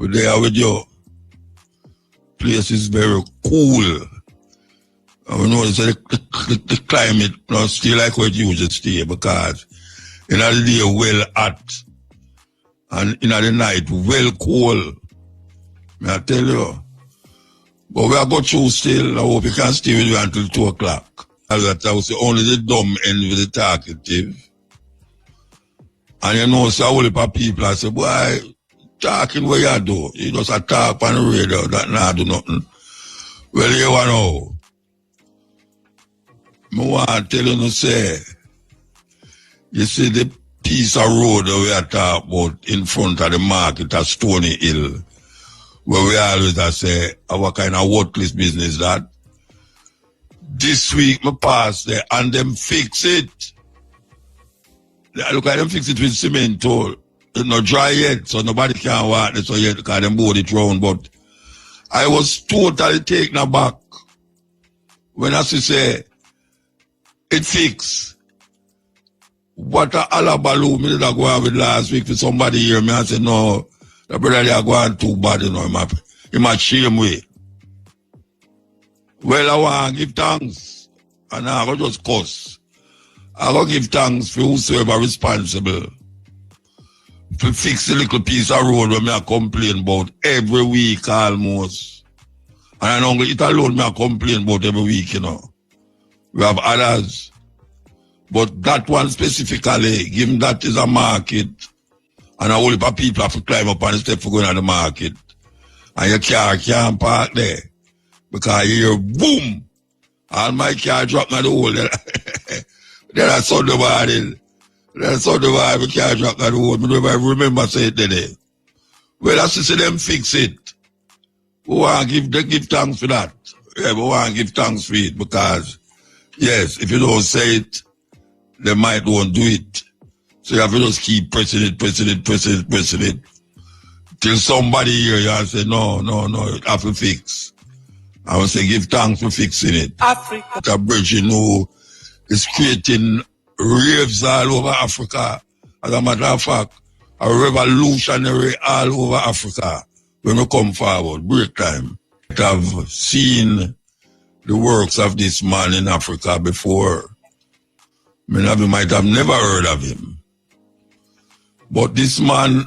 We're there with you. Place is very cool. And we know the climate not stay like what it used to stay because in the day well hot and in the night well cold. May I tell you. But we are going through still. I hope you can stay with you until 2 o'clock. That was only the dumb end with the talkative. And you know, so a whole heap of people I say, boy, talking what you do. You just a talk on the radio that not do nothing. Well, you know. I want to tell you to say, you see the piece of road that we are talking about in front of the market at Stony Hill, where we always say, our kind of worthless business that. This week, I passed there and them fix it. Look at them fix it with cement too. It's not dry yet, so nobody can walk this way yet because them board it round. But I was totally taken aback when I say, it fix. What a alabaloo me did I go on with last week for somebody here. Me I said, no, the brother they are going too bad, you know, he might shame way. Well, I want to give thanks. And I go just cuss. I go give thanks for whosoever responsible to fix the little piece of road where me I complain about every week almost. And I know it alone me I complain about every week, you know. We have others. But that one specifically, given that is a market, and a whole heap of people have to climb up on the step for going on the market, and your car can't park there, because you hear boom, and my car drop in the hole. Then I saw the body. Then I saw the body, my car drop in the hole. I don't even remember saying it today. Well, I see them fix it. We want to give thanks for that. Yeah, we want to give thanks for it, because yes, if you don't say it, they might won't do it. So you have to just keep pressing it, till somebody here and say, no, it have to fix. I will say, give thanks for fixing it. Africa. The bridge, you know, is creating raves all over Africa. As a matter of fact, a revolutionary all over Africa when we come forward, break time. I've seen the works of this man in Africa before. Many of you might have never heard of him. But this man,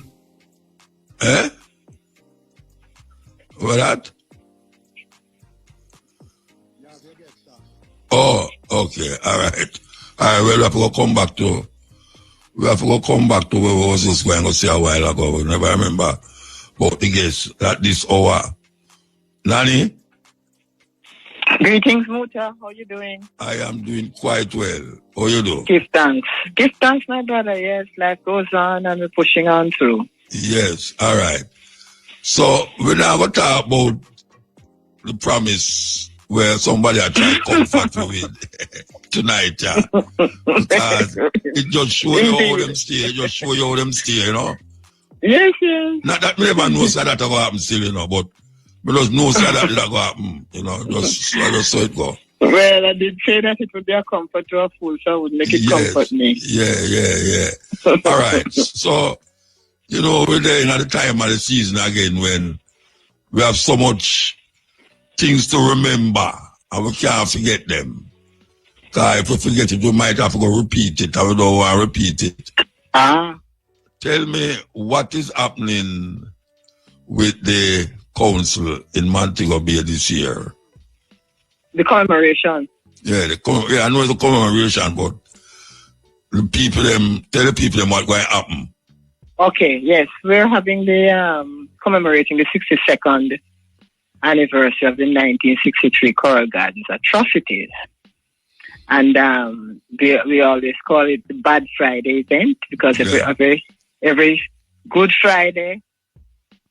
What that? Oh, okay, all right. Well, we have to come back to where we was just going to see a while ago. We never remember. But the guest at this hour. Nani? Greetings, Muta. How you doing? I am doing quite well. How you do? Give thanks. Give thanks, my brother. Yes, life goes on and we're pushing on through. Yes, all right. So we're now going to talk about the promise where somebody are trying to comfort you with tonight, yeah. Because it just show you how them stay. It just show you how them stay, you know. Yes, yes. Not that me never know that that will happen still, you know, but me just know that that will happen, you know, just so it go. Well, I did say that it would be a comfort to a fool, so I would make it comfort me. Yeah. All right. So, you know, we're there in the time of the season again when we have so much things to remember and we can't forget them. Because if we forget it, we might have to go repeat it and we don't want to repeat it. Tell me what is happening with the council in Montego Bay this year. The commemoration. Yeah, I know it's a commemoration, but tell the people them what's going to happen. Okay, yes, we're having the commemorating the 62nd anniversary of the 1963 Coral Gardens atrocities. And we always call it the Bad Friday event because every Good Friday,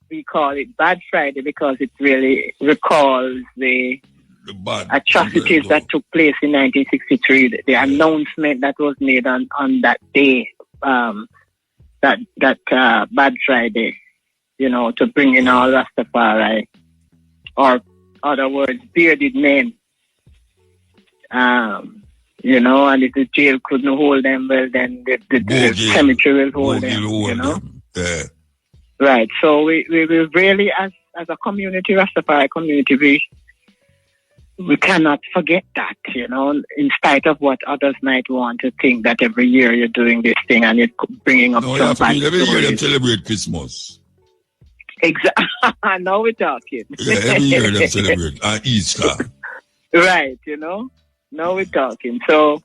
we call it Bad Friday because it really recalls the atrocities that took place in 1963. The announcement that was made on that day, that Bad Friday, you know, to bring in all Rastafari, or other words, bearded men. You know, and if the jail couldn't hold them, well, then the cemetery will hold them, you know. Yeah. Right. So we really, as a community, Rastafari community, we cannot forget that, you know, in spite of what others might want to think that every year you're doing this thing and you're bringing up some bad every year they stories. celebrate Christmas. Exactly. Now we're talking. Yeah, every year they celebrate Easter. Right, you know. Now we're talking. So,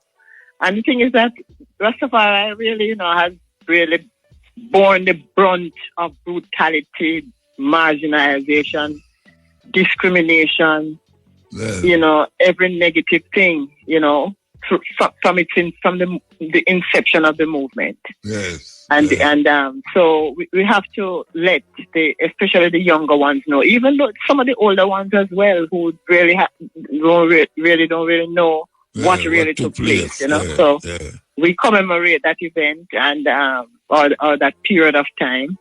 and the thing is that Rastafari really, you know, has really borne the brunt of brutality, marginalization, discrimination, you know, every negative thing, you know, from the inception of the movement. Yes. And so we have to let especially the younger ones know, even though some of the older ones as well, who really don't really know what really took place, you know. So we commemorate that event and or that period of time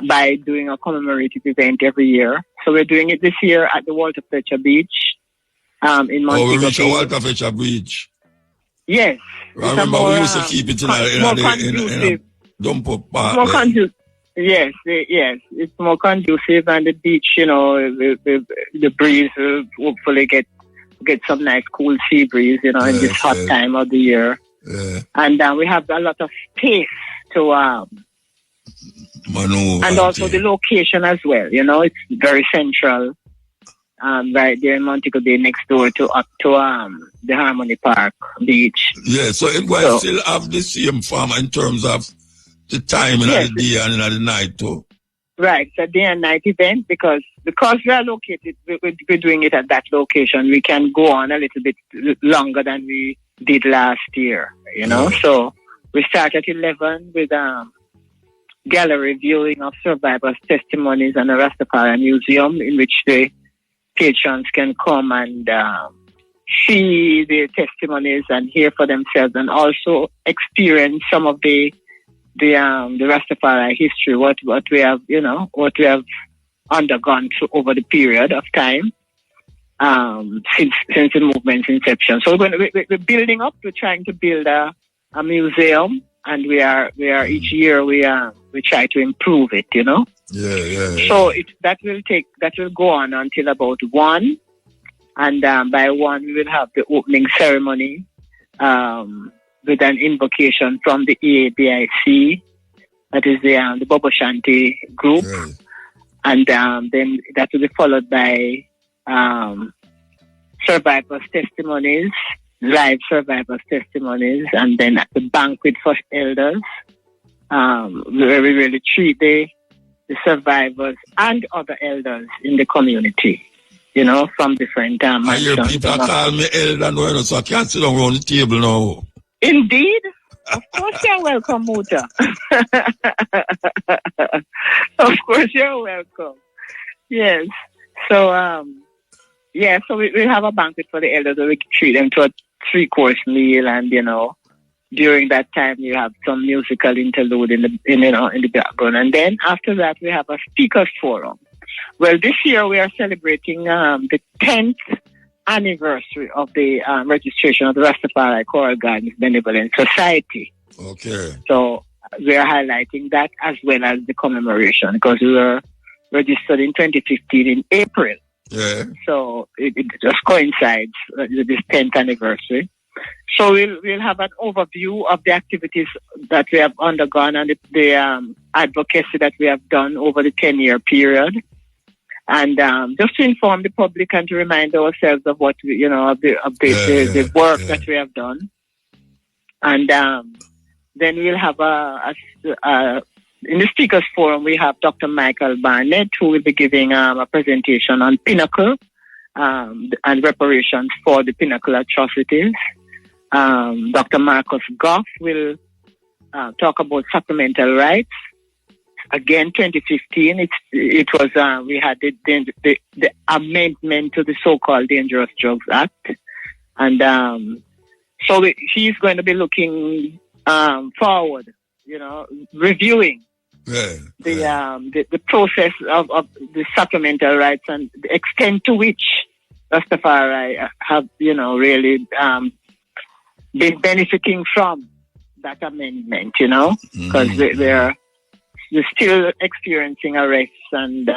by doing a commemorative event every year. So we're doing it this year at the Walter Fletcher Beach in Montego we reach Bay. Walter Fletcher Beach. Yes. I remember we used to keep it in a dump up park. More conducive. Yes, it's more conducive, and the beach, you know, the breeze will hopefully get some nice cool sea breeze, you know, in this hot time of the year. Yeah. And we have a lot of space to maneuver. And also the location as well, you know, it's very central. Right there in Montego Bay, next door to the Harmony Park Beach. Yeah, so it will still have the same form in terms of the time in the day and in the night too. Right, it's a day and night event because we are located, we're doing it at that location. We can go on a little bit longer than we did last year, you know. So we start at 11 with gallery viewing of survivors' testimonies and a Rastafari museum in which the patrons can come and see the testimonies and hear for themselves, and also experience some of the Rastafari history, what we have undergone over the period of time since the movement's inception. So we're building up. We're trying to build a museum, and we are each year we try to improve it, you know. Yeah. So that will go on until about 1, and by 1 we will have the opening ceremony with an invocation from the EABIC, that is the Bobo Shanti group, and then that will be followed by survivors' testimonies, live survivors' testimonies, and then at the banquet for elders, where we really treat the survivors and other elders in the community, you know, from different I hear people call me elder now, so I can't sit down around the table now. Indeed. Of course you're welcome, Muta. Of course you're welcome. Yes. So, so we have a banquet for the elders where we treat them to a 3-course meal, and, you know, during that time, you have some musical interlude in the background. And then after that, we have a speakers forum. Well, this year we are celebrating the 10th anniversary of the registration of the Rastafari Choral Gardens Benevolent Society. Okay. So we are highlighting that as well as the commemoration, because we were registered in 2015 in April. Yeah. So it just coincides with this 10th anniversary. So we'll have an overview of the activities that we have undergone and the advocacy that we have done over the 10-year period, and just to inform the public and to remind ourselves of what the work that we have done. And then we'll have in the speakers forum we have Dr. Michael Barnett, who will be giving a presentation on Pinnacle and reparations for the Pinnacle atrocities. Dr. Marcus Goff will talk about supplemental rights. Again, 2015, it was we had the amendment to the so-called Dangerous Drugs Act, and so he's going to be looking forward, you know, reviewing the process of the supplemental rights and the extent to which Rastafari have, you know, really been benefiting from that amendment, you know, because we're still experiencing arrests and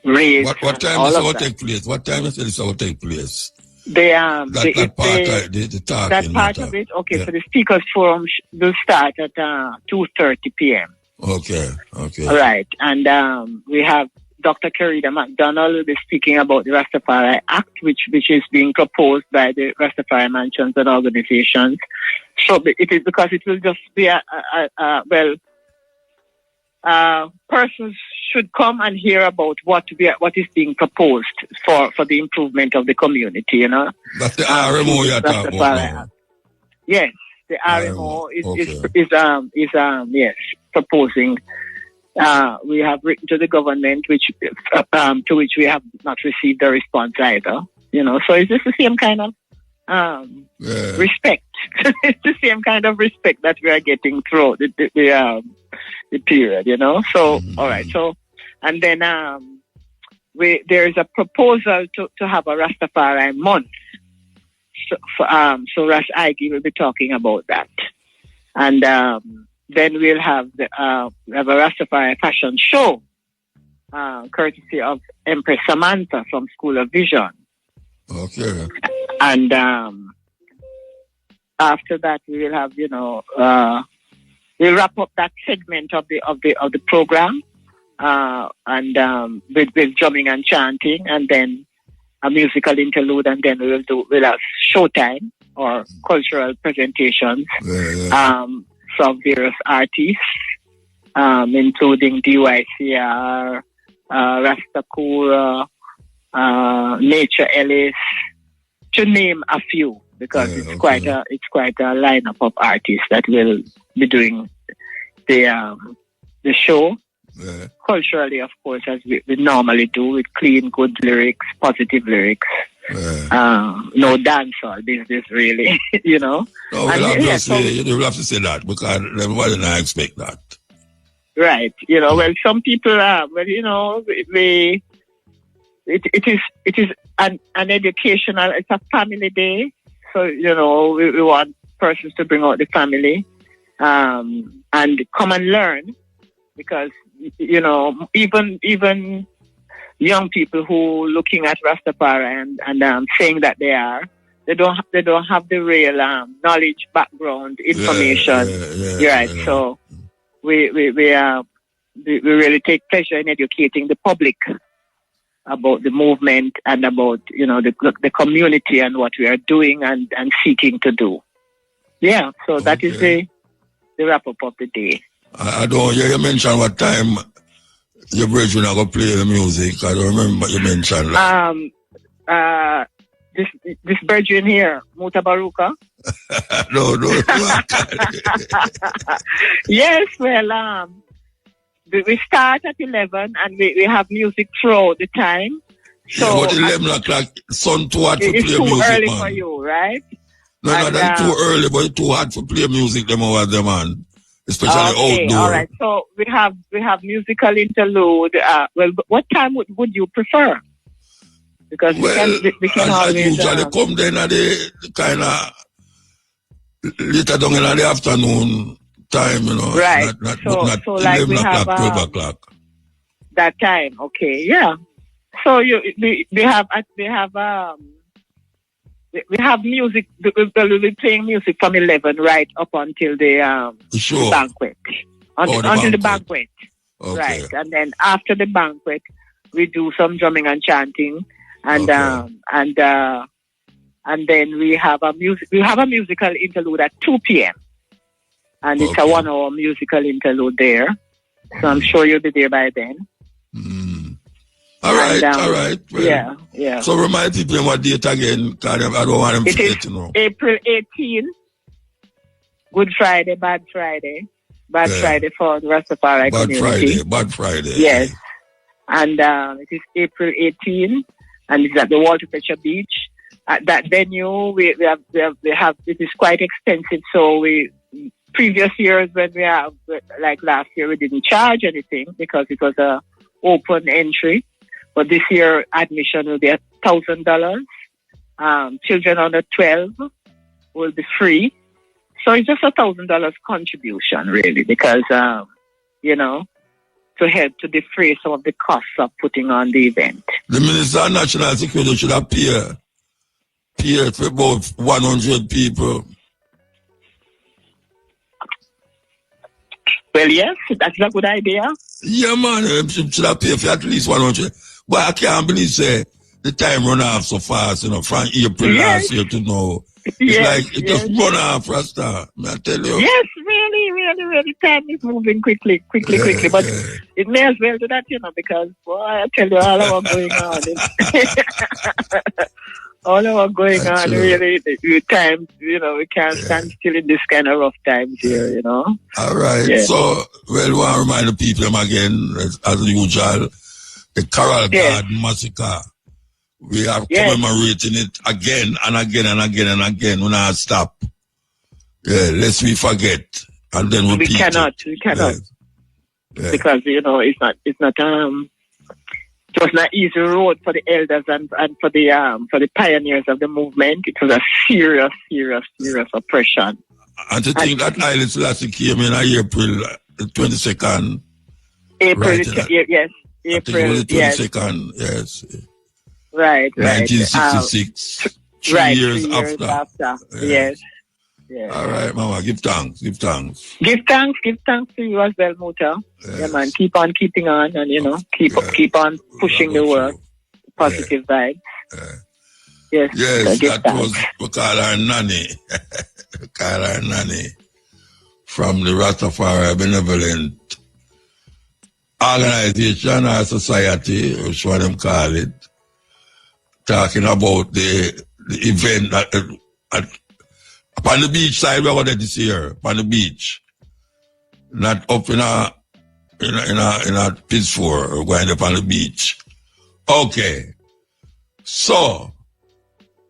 raids. What time this will take place? What time is this will take place? That part of it. Okay, yeah. So the speakers forum will start at 2:30 p.m. Okay. All right, and we have Dr. Kerida McDonald will be speaking about the Rastafari Act, which is being proposed by the Rastafari mansions and organizations. So it is because it will just be persons should come and hear about what is being proposed for the improvement of the community. You know, that's the RMO you're talking about. Yes, the RMO is proposing. We have written to the government, to which we have not received a response either. You know, so it's just the same kind of respect. It's the same kind of respect that we are getting through the period. You know, so all right. So and then there is a proposal to have a Rastafari month. So Ras Igi will be talking about that, and. Then we'll have a Rastafari fashion show, courtesy of Empress Samantha from School of Vision. Okay. And after that, we will have, we'll wrap up that segment of the program, and with drumming and chanting, and then a musical interlude, and then we'll have showtime or cultural presentations. From various artists, including DYCR, Rastakura, Nature Ellis, to name a few, because it's quite a lineup of artists that will be doing the show. Yeah. Culturally, of course, as we normally do, with clean, good lyrics, positive lyrics. No dancehall business, really, you know. No, you have to say that, because why didn't I expect that? Right, you know. Well, some people you know, it is an educational. It's a family day, so you know we want persons to bring out the family, and come and learn, because you know even young people who looking at Rastafari and saying that they don't have the real knowledge, background, information. Right. So we really take pleasure in educating the public about the movement and about, you know, the community and what we are doing and seeking to do. Yeah. So that is the wrap up of the day. I don't hear you mention what time your brethren are going to play the music. I don't remember you mentioned that. This brethren here, Mutabaruka. No. Yes, well, we start at 11 and we have music throughout the time. So but 11 o'clock, sun too hot to play music, man. It's too early for you, right? No, that's too early, but it's too hot to play music, them over there, man. Especially outdoor. All right. So we have musical interlude. Well, what time would you prefer? Because we can always usually come then at the kind of later down in the afternoon time, you know. Right. Not so like 11 we o'clock, have 12 o'clock. That time, okay, yeah. So we have music. We'll be playing music from 11 right up until the banquet. Until the banquet. Okay. Right. And then after the banquet, we do some drumming and chanting, and then we have a musical interlude at 2 p.m. And it's a 1 hour musical interlude there. So I'm sure you'll be there by then. All right. Well, yeah. So remind people what date again, because I don't want them to forget, you know. April 18, Good Friday, Bad Friday. Bad Friday for the Rastafari community. Bad Friday. Yes. And it is April 18, and it's at the Walter Fletcher Beach. At that venue, we have it is quite expensive, so previous years when we have, like last year, we didn't charge anything because it was a open entry. But this year, admission will be $1,000. Children under 12 will be free. So it's just $1,000 contribution, really, because, you know, to help to defray some of the costs of putting on the event. The Minister of National Security should appear for about 100 people. Well, yes, that's a good idea. Yeah, man, should appear for at least 100. But I can't believe, say, the time run off so fast, from April last year to now. It's like it just run off, Rasta. I tell you. Yes, really, time is moving quickly. But it may as well do that, because, boy, I tell you, all of what's going on. All of what's going on, really, the times, we can't stand still in this kind of rough times here, All right. Yeah. So, we want to remind the people again, as usual, the Coral Garden Massacre. We are commemorating it again and again and again and again. We not stop. Yeah, lest we forget. And then we cannot. Yeah. Because, it was not easy road for the elders and for the pioneers of the movement. It was a serious oppression. And to think that Haile Selassie came in April 22nd. April, yes. April, the 22nd, yes. Right. 1966. Three years after. Yes. All right, Mama. Give thanks. Give thanks to you as well, Muta. Yes. Yeah, man. Keep on keeping on, and keep on pushing the work. Positive vibes. Yes. That was we call her Nanny. From the Rastafari Benevolent Organization or Society, which one them call it, talking about the event that upon the beach side. We're going this year upon the beach, not up in a Pittsburgh. We're going up on the beach. Okay, so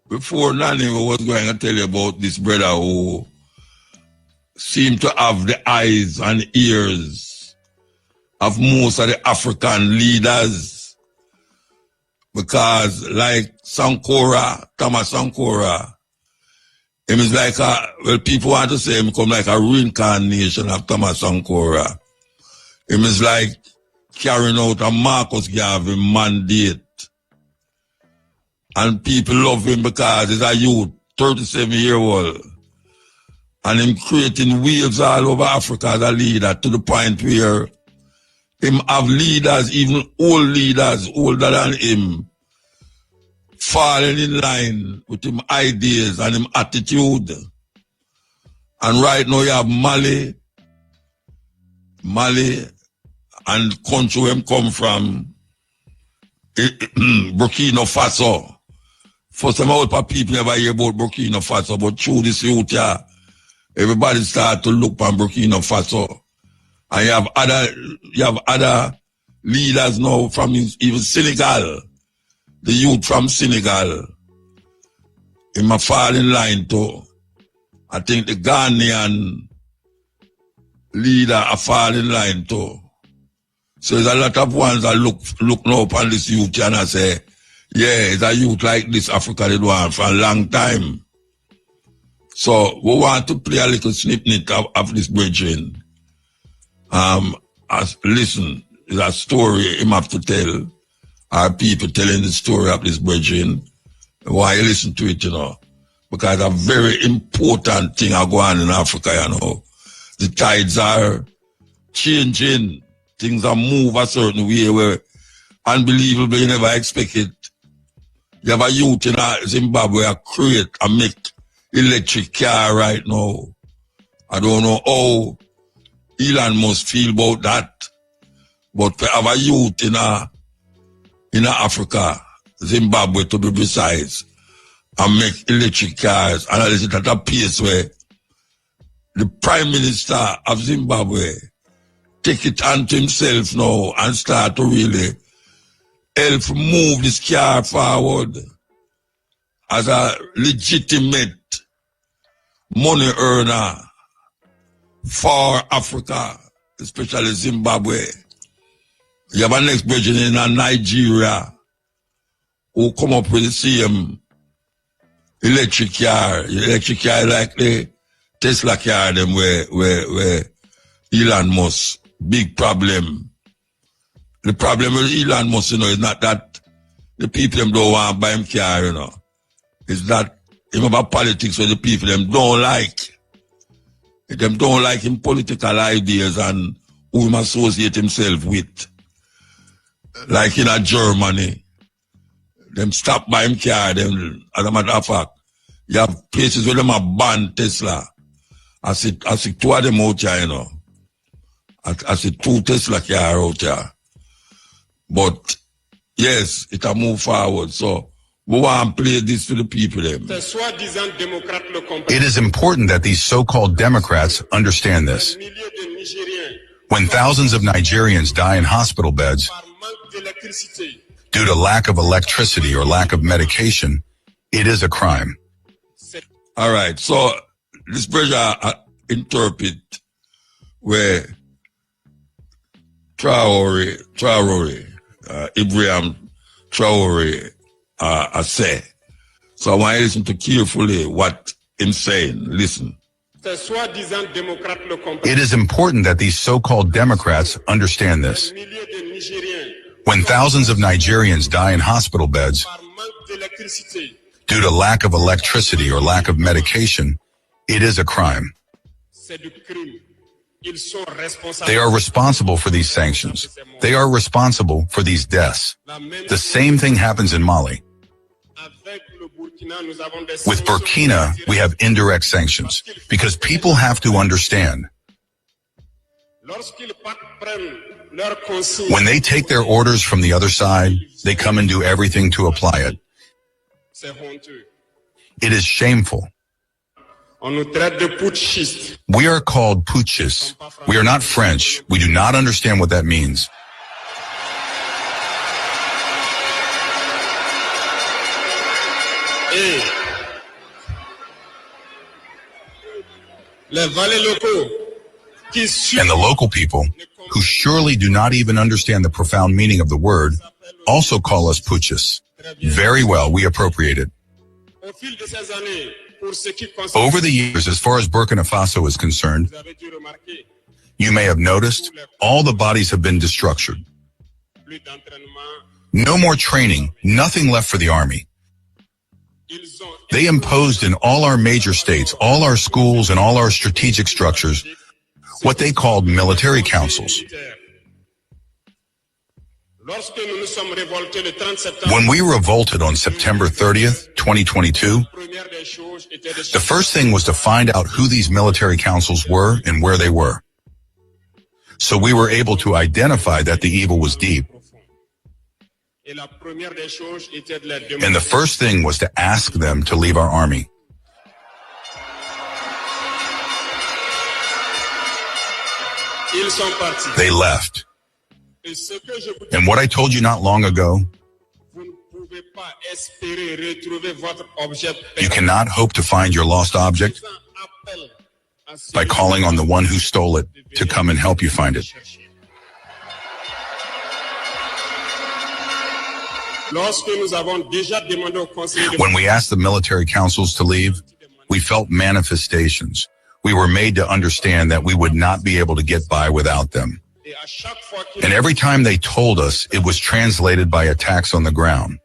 before Nanny was going to tell you about this brother who seemed to have the eyes and ears of most of the African leaders, because like Thomas Sankara, him is like people want to say him come like a reincarnation of Thomas Sankara. Him is like carrying out a Marcus Garvey mandate. And people love him because he's a youth, 37-year-old. And him creating waves all over Africa as a leader, to the point where him have leaders, even old leaders older than him, falling in line with him ideas and him attitude. And right now you have Mali and country where him come from, Burkina Faso. For some old people never hear about Burkina Faso, but through this youth here, everybody start to look on Burkina Faso. And you have other leaders now from even Senegal. The youth from Senegal. He might fall in line too. I think the Ghanaian leader are fall in line too. So there's a lot of ones that look now upon this youth and I say, yeah, it's a youth like this Africa they want for a long time. So we want to play a little snippet of this bridging. Listen, it's a story him have to tell. Our people telling the story of this bridging. Why you listen to it, because a very important thing are going on in Africa, The tides are changing. Things are moving a certain way where unbelievable, you never expect it. You have a youth in Zimbabwe create and make electric car right now. I don't know how Elon must feel about that. But to have a youth in Africa, Zimbabwe to be precise, and make electric cars, and it's at a pace where the Prime Minister of Zimbabwe take it onto himself now and start to really help move this car forward as a legitimate money earner for Africa, especially Zimbabwe. You have a next person in Nigeria who come up with the same electric car like the Tesla car them where Elon Musk, big problem. The problem with Elon Musk, is not that the people them don't want to buy him car, It's that him about politics where the people them don't like. Them don't like him political ideas and who him associate himself with. Like in Germany, them stop buying car, them, as a matter of fact, you have places where them have banned Tesla. I see two of them out here, I see two Tesla car out here. But, yes, it a move forward, so we want to play this to the people. Them. It is important that these so-called Democrats understand this. When thousands of Nigerians die in hospital beds due to lack of electricity or lack of medication, it is a crime. All right, so this pressure interpret where Ibrahim Traore, I say. So I want you to listen to carefully what him saying. Listen. It is important that these so-called Democrats understand this. When thousands of Nigerians die in hospital beds due to lack of electricity or lack of medication, it is a crime. They are responsible for these sanctions. They are responsible for these deaths. The same thing happens in Mali. With Burkina, we have indirect sanctions because people have to understand. When they take their orders from the other side, they come and do everything to apply it. It is shameful. We are called putschists. We are not French. We do not understand what that means. And the local people, who surely do not even understand the profound meaning of the word, also call us putschists. Very well, we appropriate it. Over the years, as far as Burkina Faso is concerned, you may have noticed all the bodies have been destructured. No more training, nothing left for the army. They imposed in all our major states, all our schools and all our strategic structures, what they called military councils. When we revolted on September 30th, 2022, the first thing was to find out who these military councils were and where they were. So we were able to identify that the evil was deep. And the first thing was to ask them to leave our army. They left. And what I told you not long ago, you cannot hope to find your lost object by calling on the one who stole it to come and help you find it. When we asked the military councils to leave, we felt manifestations. We were made to understand that we would not be able to get by without them. And every time they told us, it was translated by attacks on the ground.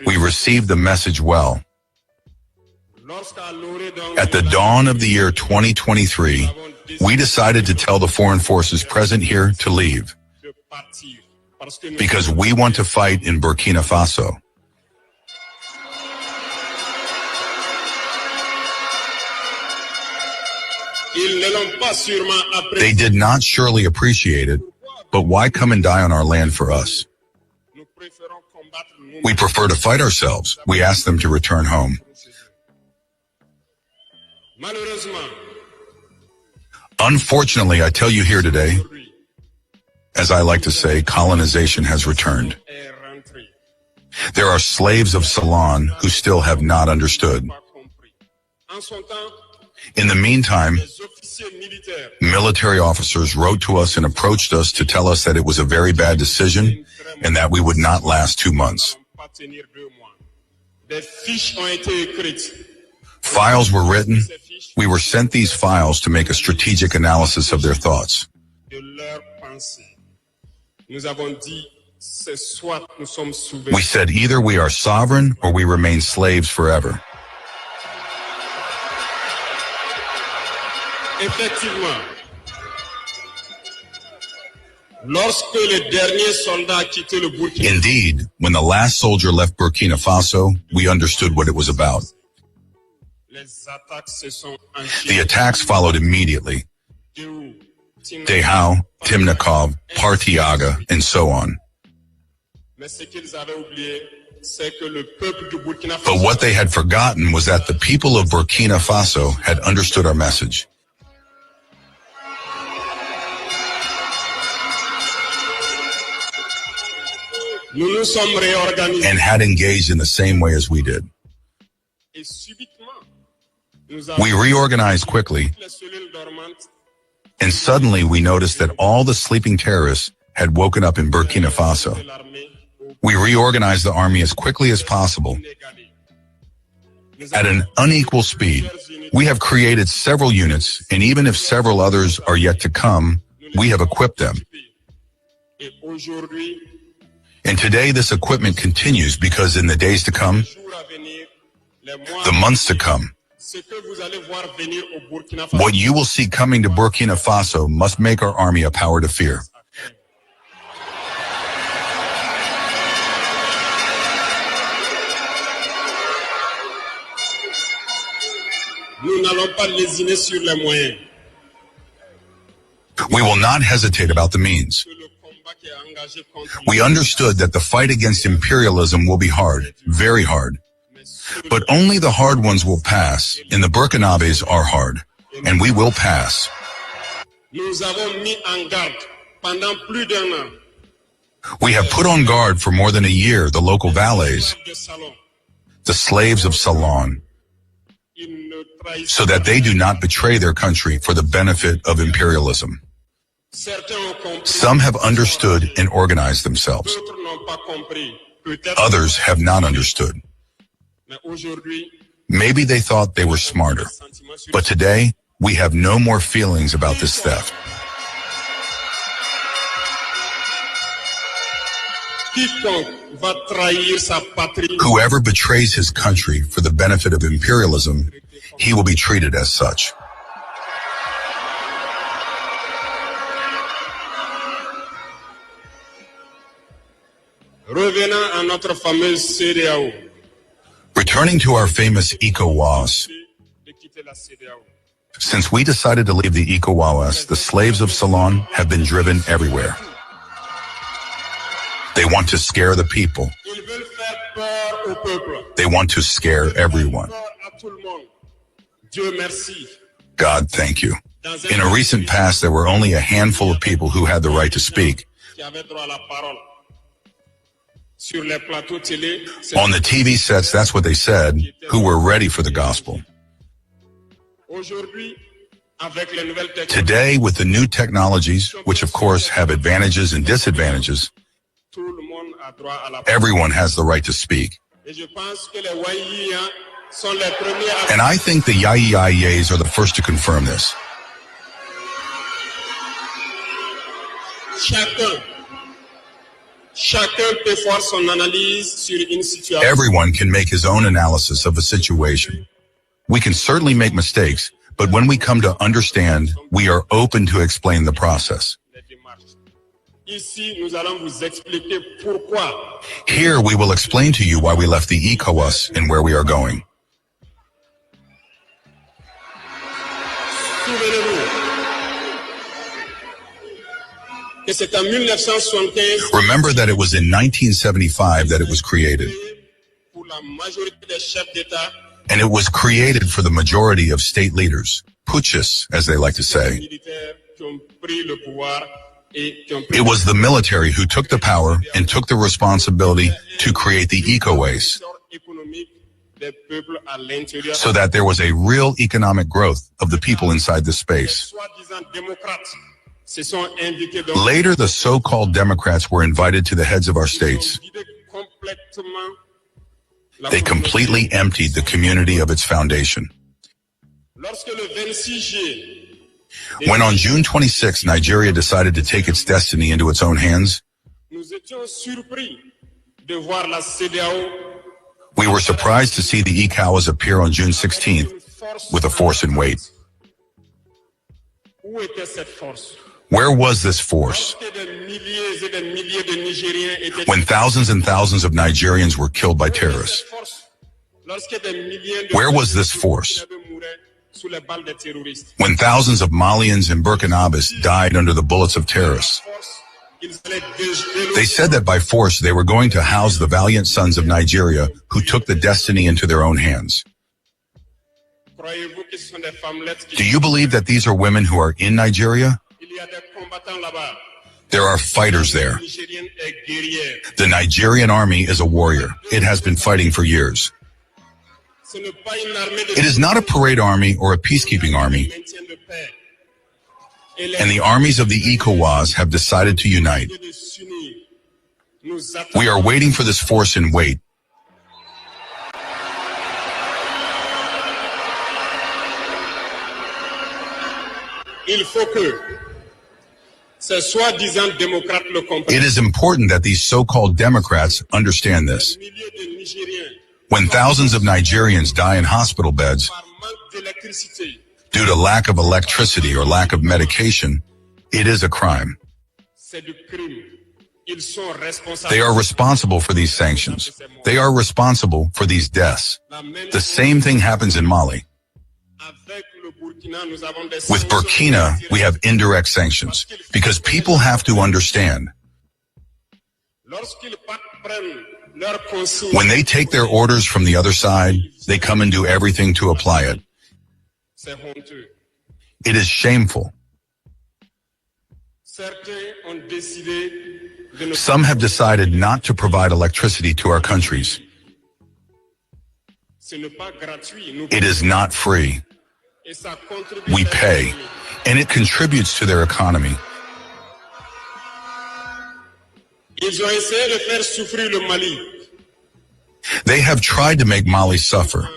We received the message well. At the dawn of the year 2023, we decided to tell the foreign forces present here to leave, because we want to fight in Burkina Faso. They did not surely appreciate it, but why come and die on our land for us? We prefer to fight ourselves. We ask them to return home. Unfortunately, I tell you here today, as I like to say, colonization has returned. There are slaves of Ceylon who still have not understood. In the meantime, military officers wrote to us and approached us to tell us that it was a very bad decision and that we would not last 2 months. Files were written. We were sent these files to make a strategic analysis of their thoughts. We said either we are sovereign or we remain slaves forever. Indeed, when the last soldier left Burkina Faso, we understood what it was about. The attacks followed immediately. Dehao, Timnikov, Partiaga, and so on. But what they had forgotten was that the people of Burkina Faso had understood our message. And had engaged in the same way as we did. We reorganized quickly, and suddenly we noticed that all the sleeping terrorists had woken up in Burkina Faso. We reorganized the army as quickly as possible. At an unequal speed, we have created several units, and even if several others are yet to come, we have equipped them. And today this equipment continues because in the days to come, the months to come, what you will see coming to Burkina Faso must make our army a power to fear. We will not hesitate about the means. We understood that the fight against imperialism will be hard, very hard. But only the hard ones will pass, and the Burkinabés are hard, and we will pass. We have put on guard for more than a year the local valets, the slaves of Salon, so that they do not betray their country for the benefit of imperialism. Some have understood and organized themselves. Others have not understood. Maybe they thought they were smarter, but today we have no more feelings about this theft. Whoever betrays his country for the benefit of imperialism, he will be treated as such. Returning to our famous ECOWAS, since we decided to leave the ECOWAS, the slaves of Salon have been driven everywhere. They want to scare the people. They want to scare everyone. God, thank you. In a recent past, there were only a handful of people who had the right to speak. On the TV sets, that's what they said, who were ready for the gospel. Today, with the new technologies, which of course have advantages and disadvantages, everyone has the right to speak. And I think the Yayayes are the first to confirm this. Everyone can make his own analysis of a situation. We can certainly make mistakes, but when we come to understand, we are open to explain the process. Here we will explain to you why we left the ECOWAS and where we are going. Remember that it was in 1975 that it was created. And it was created for the majority of state leaders, putschists, as they like to say. It was the military who took the power and took the responsibility to create the ECOWAS, so that there was a real economic growth of the people inside the space. Later, the so-called Democrats were invited to the heads of our states. They completely emptied the community of its foundation. When on June 26, Nigeria decided to take its destiny into its own hands, we were surprised to see the ECOWAS appear on June 16th with a force in wait. Where was this force? When thousands and thousands of Nigerians were killed by terrorists. Where was this force? When thousands of Malians and Burkinabés died under the bullets of terrorists. They said that by force they were going to house the valiant sons of Nigeria who took the destiny into their own hands. Do you believe that these are women who are in Nigeria? There are fighters there. The Nigerian army is a warrior. It has been fighting for years. It is not a parade army or a peacekeeping army. And the armies of the ECOWAS have decided to unite. We are waiting for this force in wait. It is important that these so-called Democrats understand this. When thousands of Nigerians die in hospital beds due to lack of electricity or lack of medication, it is a crime. They are responsible for these sanctions. They are responsible for these deaths. The same thing happens in Mali. With Burkina, we have indirect sanctions because people have to understand. When they take their orders from the other side, they come and do everything to apply it. It is shameful. Some have decided not to provide electricity to our countries. It is not free. We pay, and it contributes to their economy. They have tried to make Mali suffer.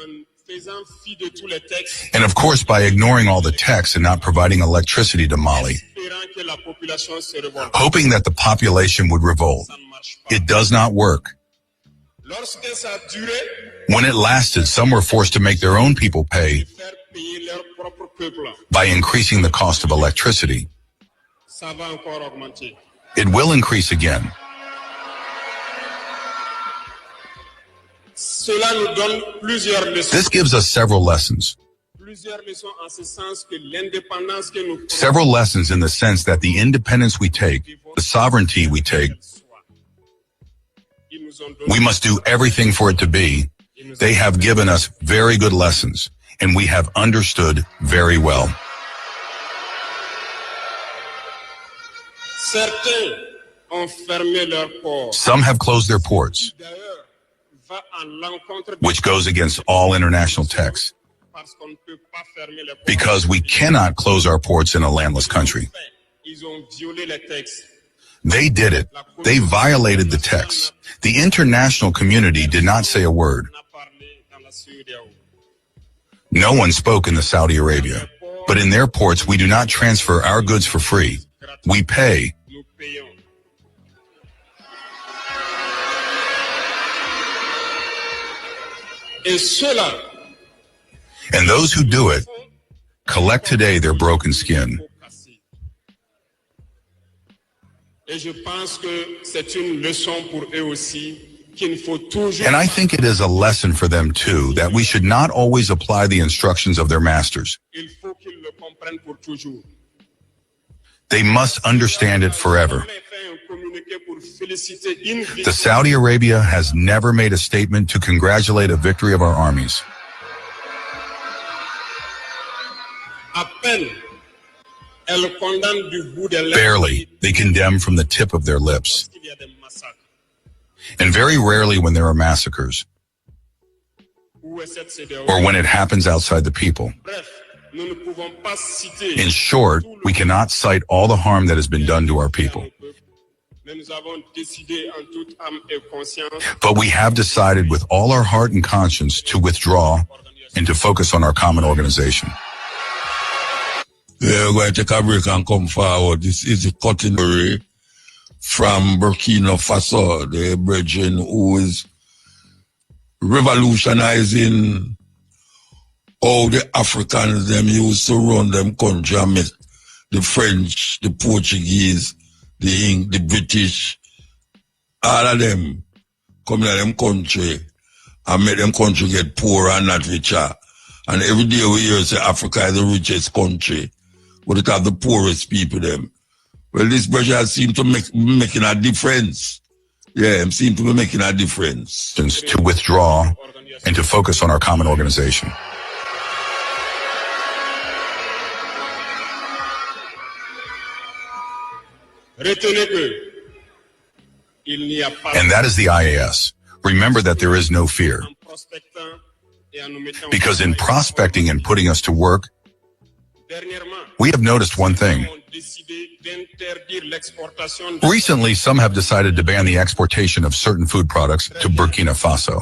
And of course, by ignoring all the texts and not providing electricity to Mali, hoping that the population would revolt. It does not work. When it lasted, some were forced to make their own people pay by increasing the cost of electricity. It will increase again. This gives us several lessons. Several lessons in the sense that the independence we take, the sovereignty we take, we must do everything for it to be. They have given us very good lessons, and we have understood very well. Some have closed their ports, which goes against all international texts, because we cannot close our ports in a landless country. They did it. They violated the text. The international community did not say a word. No one spoke in the Saudi Arabia, but in their ports we do not transfer our goods for free. We pay. And those who do it collect today their broken skin. And I think it is a lesson for them too, that we should not always apply the instructions of their masters. They must understand it forever. The Saudi Arabia has never made a statement to congratulate a victory of our armies. Barely, they condemn from the tip of their lips. And very rarely when there are massacres, or when it happens outside the people. In short, we cannot cite all the harm that has been done to our people. But we have decided with all our heart and conscience to withdraw and to focus on our common organization. We're going to take a break and come forward. This is a cutting story from Burkina Faso, the brethren who is revolutionizing how the Africans them used to run them country. I mean, the French, the Portuguese, the British, all of them come to them country and make them country get poorer and not richer. And every day we hear say Africa is the richest country, but it have the poorest people them. Well, this pressure seems to be making a difference. Yeah, it seems to be making a difference. To withdraw and to focus on our common organization. And that is the IAS. Remember that there is no fear. Because in prospecting and putting us to work, we have noticed one thing. Recently, some have decided to ban the exportation of certain food products to Burkina Faso.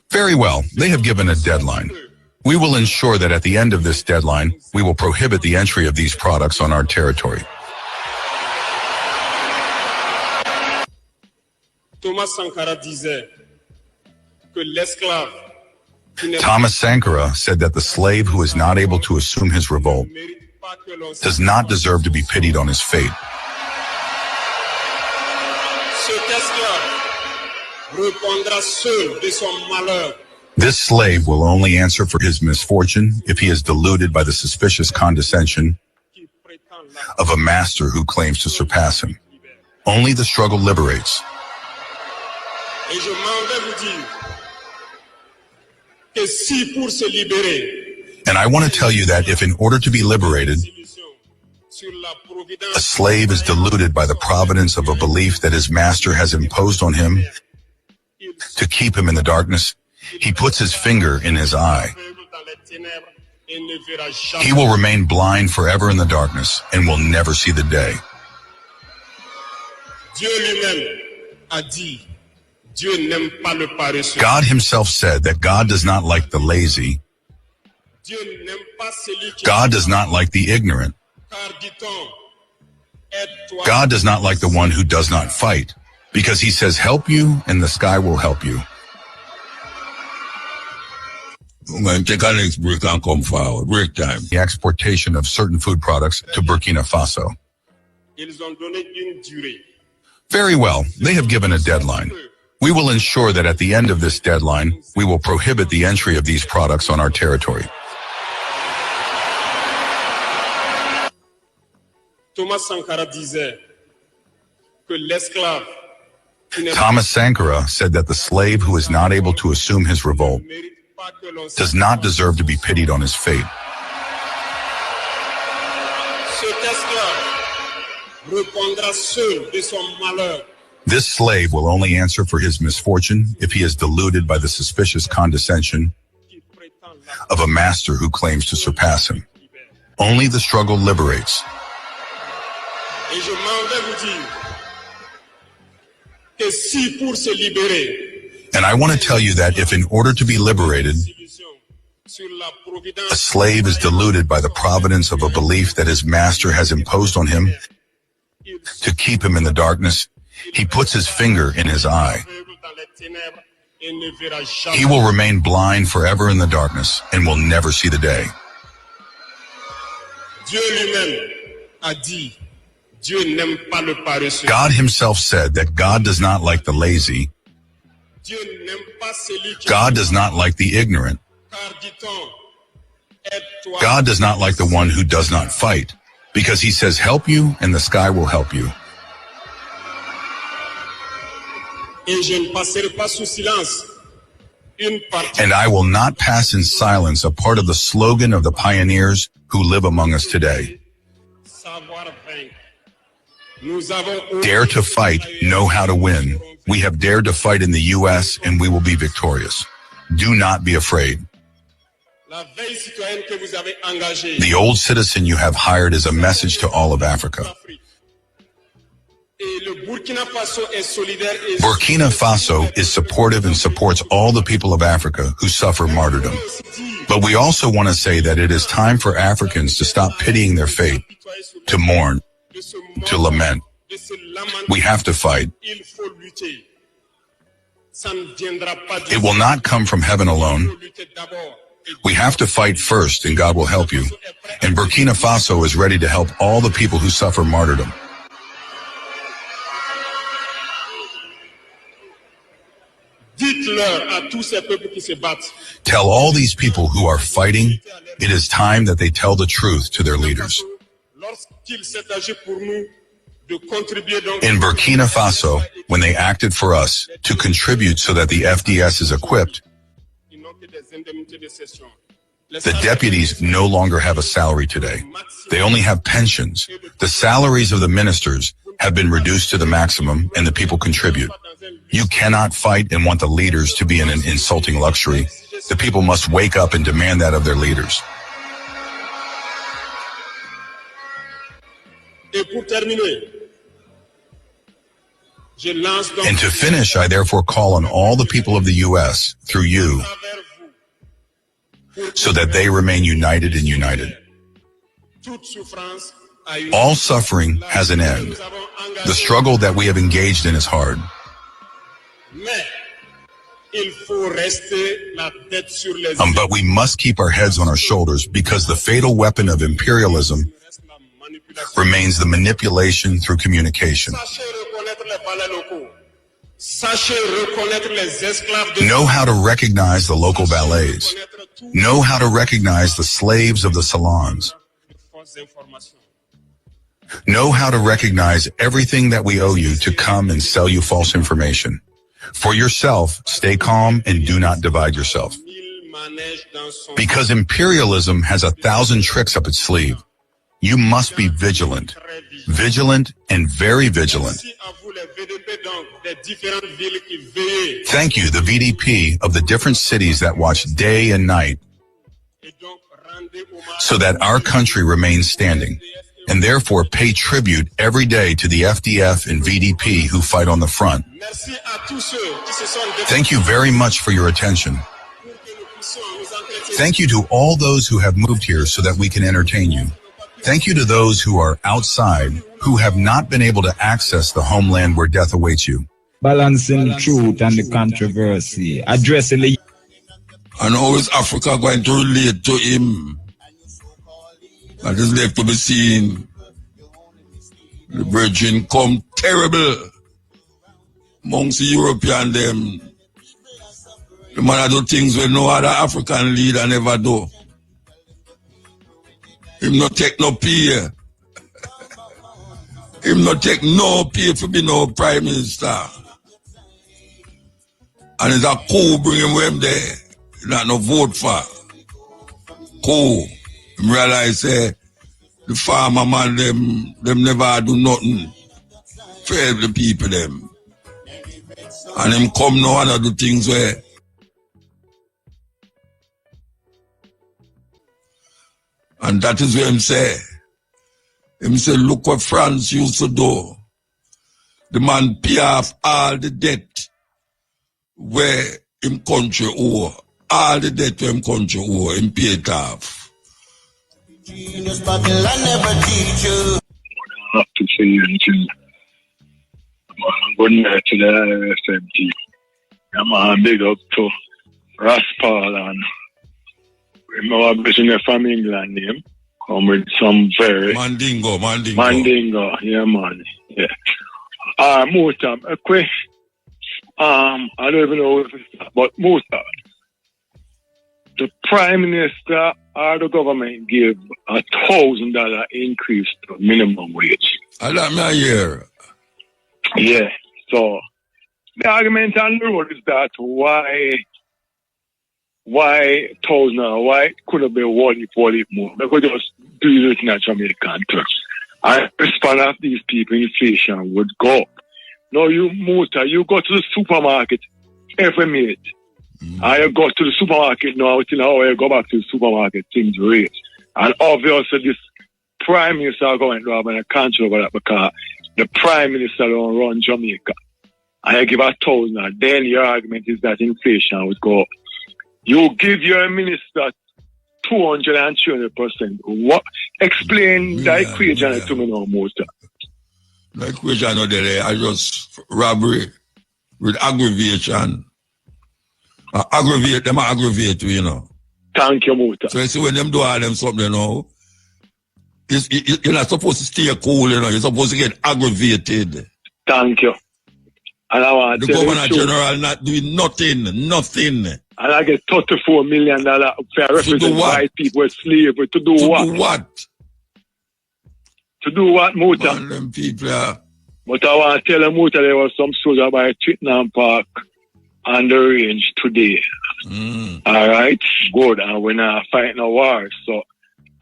Very well, they have given a deadline. We will ensure that at the end of this deadline, we will prohibit the entry of these products on our territory. Thomas Sankara said that the slave who is not able to assume his revolt does not deserve to be pitied on his fate. This slave will only answer for his misfortune if he is deluded by the suspicious condescension of a master who claims to surpass him. Only the struggle liberates. And I want to tell you that if in order to be liberated, a slave is deluded by the providence of a belief that his master has imposed on him to keep him in the darkness, he puts his finger in his eye. He will remain blind forever in the darkness and will never see the day. God himself said that God does not like the lazy. God does not like the ignorant. God does not like the one who does not fight, because he says, help you, and the sky will help you. I'm going to take our next break and come forward. Break time. The exportation of certain food products to Burkina Faso. Very well, they have given a deadline. We will ensure that at the end of this deadline, we will prohibit the entry of these products on our territory. Thomas Sankara said that the slave who is not able to assume his revolt does not deserve to be pitied on his fate. This slave will only answer for his misfortune if he is deluded by the suspicious condescension of a master who claims to surpass him. Only the struggle liberates. And I want to tell you that if in order to be liberated, a slave is deluded by the providence of a belief that his master has imposed on him to keep him in the darkness, he puts his finger in his eye. He will remain blind forever in the darkness and will never see the day. God himself said that God does not like the lazy. God does not like the ignorant. God does not like the one who does not fight, because he says, help you, and the sky will help you. And I will not pass in silence a part of the slogan of the pioneers who live among us today. Dare to fight, know how to win. We have dared to fight in the U.S. and we will be victorious. Do not be afraid. The old citizen you have hired is a message to all of Africa. Burkina Faso is supportive and supports all the people of Africa who suffer martyrdom. But we also want to say that it is time for Africans to stop pitying their fate, to mourn, to lament. We have to fight. It will not come from heaven alone. We have to fight first, and God will help you. And Burkina Faso is ready to help all the people who suffer martyrdom. Tell all these people who are fighting, it is time that they tell the truth to their leaders. In Burkina Faso, when they acted for us to contribute so that the FDS is equipped, the deputies no longer have a salary today. They only have pensions. The salaries of the ministers have been reduced to the maximum, and the people contribute. You cannot fight and want the leaders to be in an insulting luxury. The people must wake up and demand that of their leaders. And to finish, I therefore call on all the people of the U.S., through you, so that they remain united and united. All suffering has an end. The struggle that we have engaged in is hard. But we must keep our heads on our shoulders, because the fatal weapon of imperialism remains the manipulation through communication. Know how to recognize the local ballets. Know how to recognize the slaves of the salons. Know how to recognize everything that we owe you to come and sell you false information. For yourself, stay calm and do not divide yourself. Because imperialism has 1,000 tricks up its sleeve. You must be vigilant. Vigilant and very vigilant. Thank you, the VDP of the different cities that watch day and night, so that our country remains standing, and therefore pay tribute every day to the FDF and VDP who fight on the front. Thank you very much for your attention. Thank you to all those who have moved here so that we can entertain you. Thank you to those who are outside, who have not been able to access the homeland where death awaits you. Balancing truth and the controversy, addressing the... And how is Africa going to relate to him? That is left to be seen. The virgin come terrible amongst the European them. The man do things where no other African leader never do. Him not take no pay. Him not take no pay for be no prime minister. And it's a coup bring him with him there. Not no vote for. Coup. Him realize the farmer man them never do nothing for help the people them. And him come now and do things where and that is what him say. Him say, look what France used to do. The man pay off all the debt where him country owe. All the debt where him country owe, him pay it off. Genius, but I never teach you. I have to say anything. I'm going back to the RFMT. I'm big up to Raspal and remember business from England name. Come with some very Mandingo. Mandingo, yeah man. Yeah. Muta, a question. I don't even know if it's but Muta. The Prime Minister or the government gave $1,000 increase to minimum wage. I let me hear. Yeah. So the argument on the road is that why $1,000? Why could it be one more? Because just do it in a Jamaican terms. And the span of these people, inflation would go up. Now you go to the supermarket every minute. And you go to the supermarket now, till how you go back to the supermarket, things raise. And obviously this Prime Minister going to have a country over that because the Prime Minister don't run Jamaica. And you give $1,000, then your argument is that inflation would go up. You give your minister 220%. What? Explain the equation to me now, Muta. The equation of there, I just robbery with aggravation. Them aggravate you, you know. Thank you, Muta. So you see when them do all them something, you know, you're not supposed to stay cool, you know, you're supposed to get aggravated. Thank you. And I want the governor general not doing nothing. And I get $34 million for represent white people with slavery. To do what? To do what, Muta? Them people are... But I want to tell them, Muta, there was some soldier by Twickenham Park on the range today. All right? Good. And we're not fighting a war. So,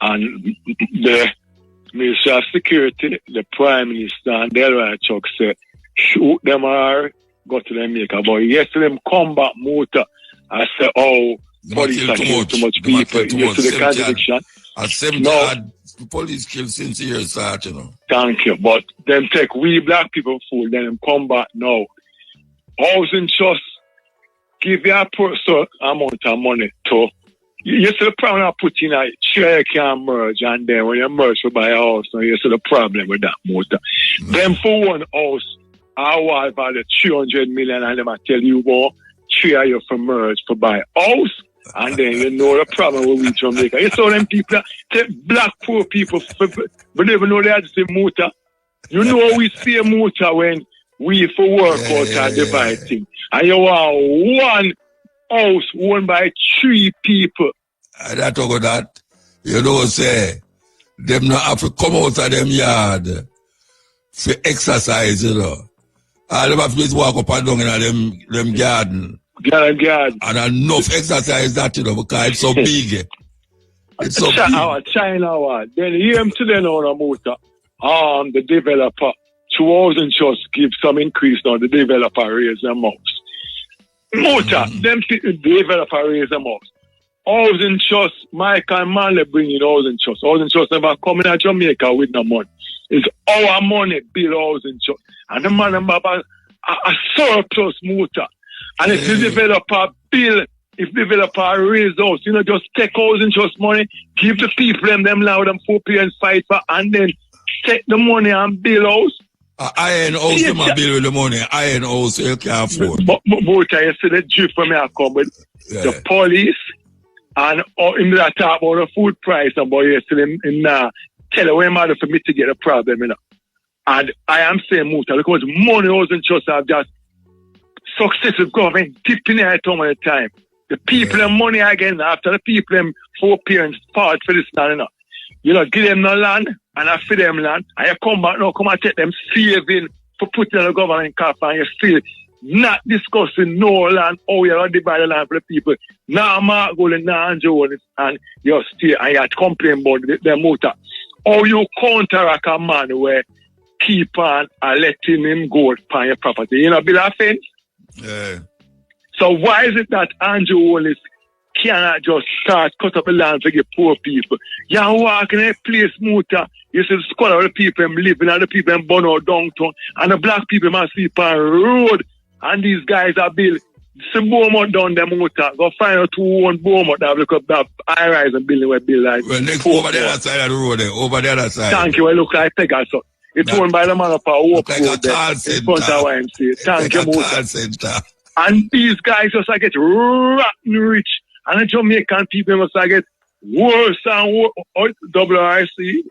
and the Minister of Security, the Prime Minister, and Delroy Chuck said, shoot them or go to Jamaica. But yesterday, them come back, Muta. I said, oh, police are killing too much people. You see the contradiction? At 70 police kill since the year start, you know. Thank you. But them take we black people fool, then them come back now. Housing trust, give you a certain amount of money to. You see the problem I put in a share you can merge, and then when you merge to buy a house, now you see the problem with that motor. Them for one house, I want about the 300 million, and them I tell you what, share you for merge to buy a house, and then you know the problem with we Jamaica. You saw them people take black poor people, but they even know they had to say motor. You know we see a motor when we for work out and divide things. And you want one house owned by 3 people. And I talk about that. You know say them not have to come out of them yard for exercise, you know. All them have to just walk up and down in them garden. Garden. And enough exercise that, you know, because it's so big. It's so big. China. Then hear him today now, motor. The developer, 2,000 just give some increase now. The developer raise them house. Motor, them developer raise them house. Housing trust, Mike and Manley bring in housing trust. Housing trust never come in Jamaica with no money. It's our money, build housing trust. And the man have a surplus motor. And if the developer build, if the developer raise house, you know, just take housing trust money, give the people them loud and 4 parents fight for, and then take the money and build house. Iron house, them a build with the money. Iron house, you can't afford. But you see the drift from me I come with the police. And in that talk about the food price, and boy, you see them in tell away matter for mitigate the problem, you know. And I am saying Muta, because money wasn't just have just successive government dipping at all the time. The people and money again after the people and 4 parents fought for this land, you know. You know, give them no land and I feed them land, and you come back now, come and take them saving for putting the government cap, and you still not discussing no land, how you're going to divide the land for the people. Now, Mark Golden, now, Andrew, and you stay and you complain about the motor. How you counteract a man where keep on letting him go upon your property? You know, Bill offense? Yeah. So why is it that Andrew Wallace cannot just start cut up the land to get poor people? You walk in a place, motor, you see the squad of the people living and the people burn out downtown, and the black people must sleep on the road. And these guys are built. Some Beaumont down the motor. Go find out who own Beaumont that look up that high-rise and building where build like. Well, next over the other side of the road there. Over the other side. Thank you. I look like Pegasus. It's owned by the man of our walk road there. In front of YMCA. Thank you, motor. And these guys just get rotten rich. And the Jamaican people must get worse and worse. WRC.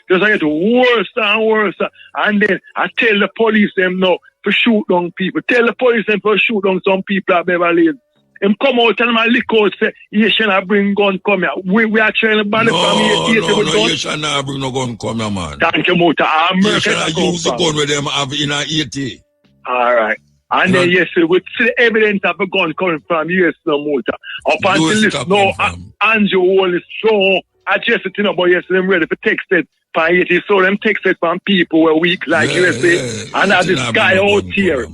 Just get worse and worse. And then I tell the police them no. To shoot down people. Tell the police them to shoot down some people at Beverly Hills. Him come out and my lick out say, you should not bring gun come here. We are trying to ban it from here. No, you should not bring no gun come here, man. Thank you, Mota. You should not use the gun with them have in a 80. Alright. And then yes, we see the evidence of a gun coming from US no Mota. Up until this now, Andrew Wallace so adjusted to know, but yes, them ready for text it. You saw them texted from people who are weak like USA, and have this guy out here.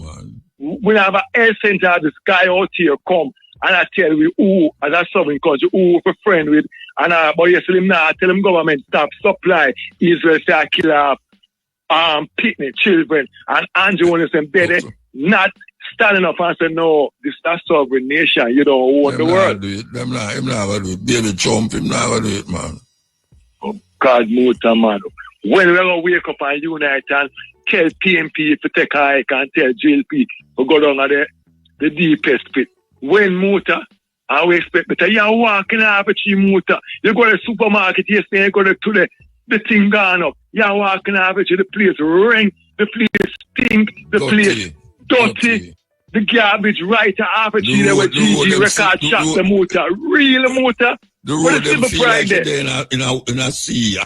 We have a health center, have this guy out here come, and I tell you who, as a sovereign country, who we're friend with, and but you see him now, I tell him government stop supply Israel to kill picnic children, and Andrew wants them better not standing up and say, no, this is a sovereign nation. You don't own the world. Them not gonna do it. Baby Trump, him not gonna do it, man. Oh, God, Muta, man. When we're going to wake up and unite and tell PMP to take a hike and tell GLP to go down at the deepest pit. When Muta, I will expect better. You're walking out with you, Muta. You go to the supermarket yesterday, you go to the thing gone up. You're walking out with you, the place ring, the place stink, the place dirty. The garbage right after you there with GG record shop the Muta. Real Muta. The road them feel like they're in a sea,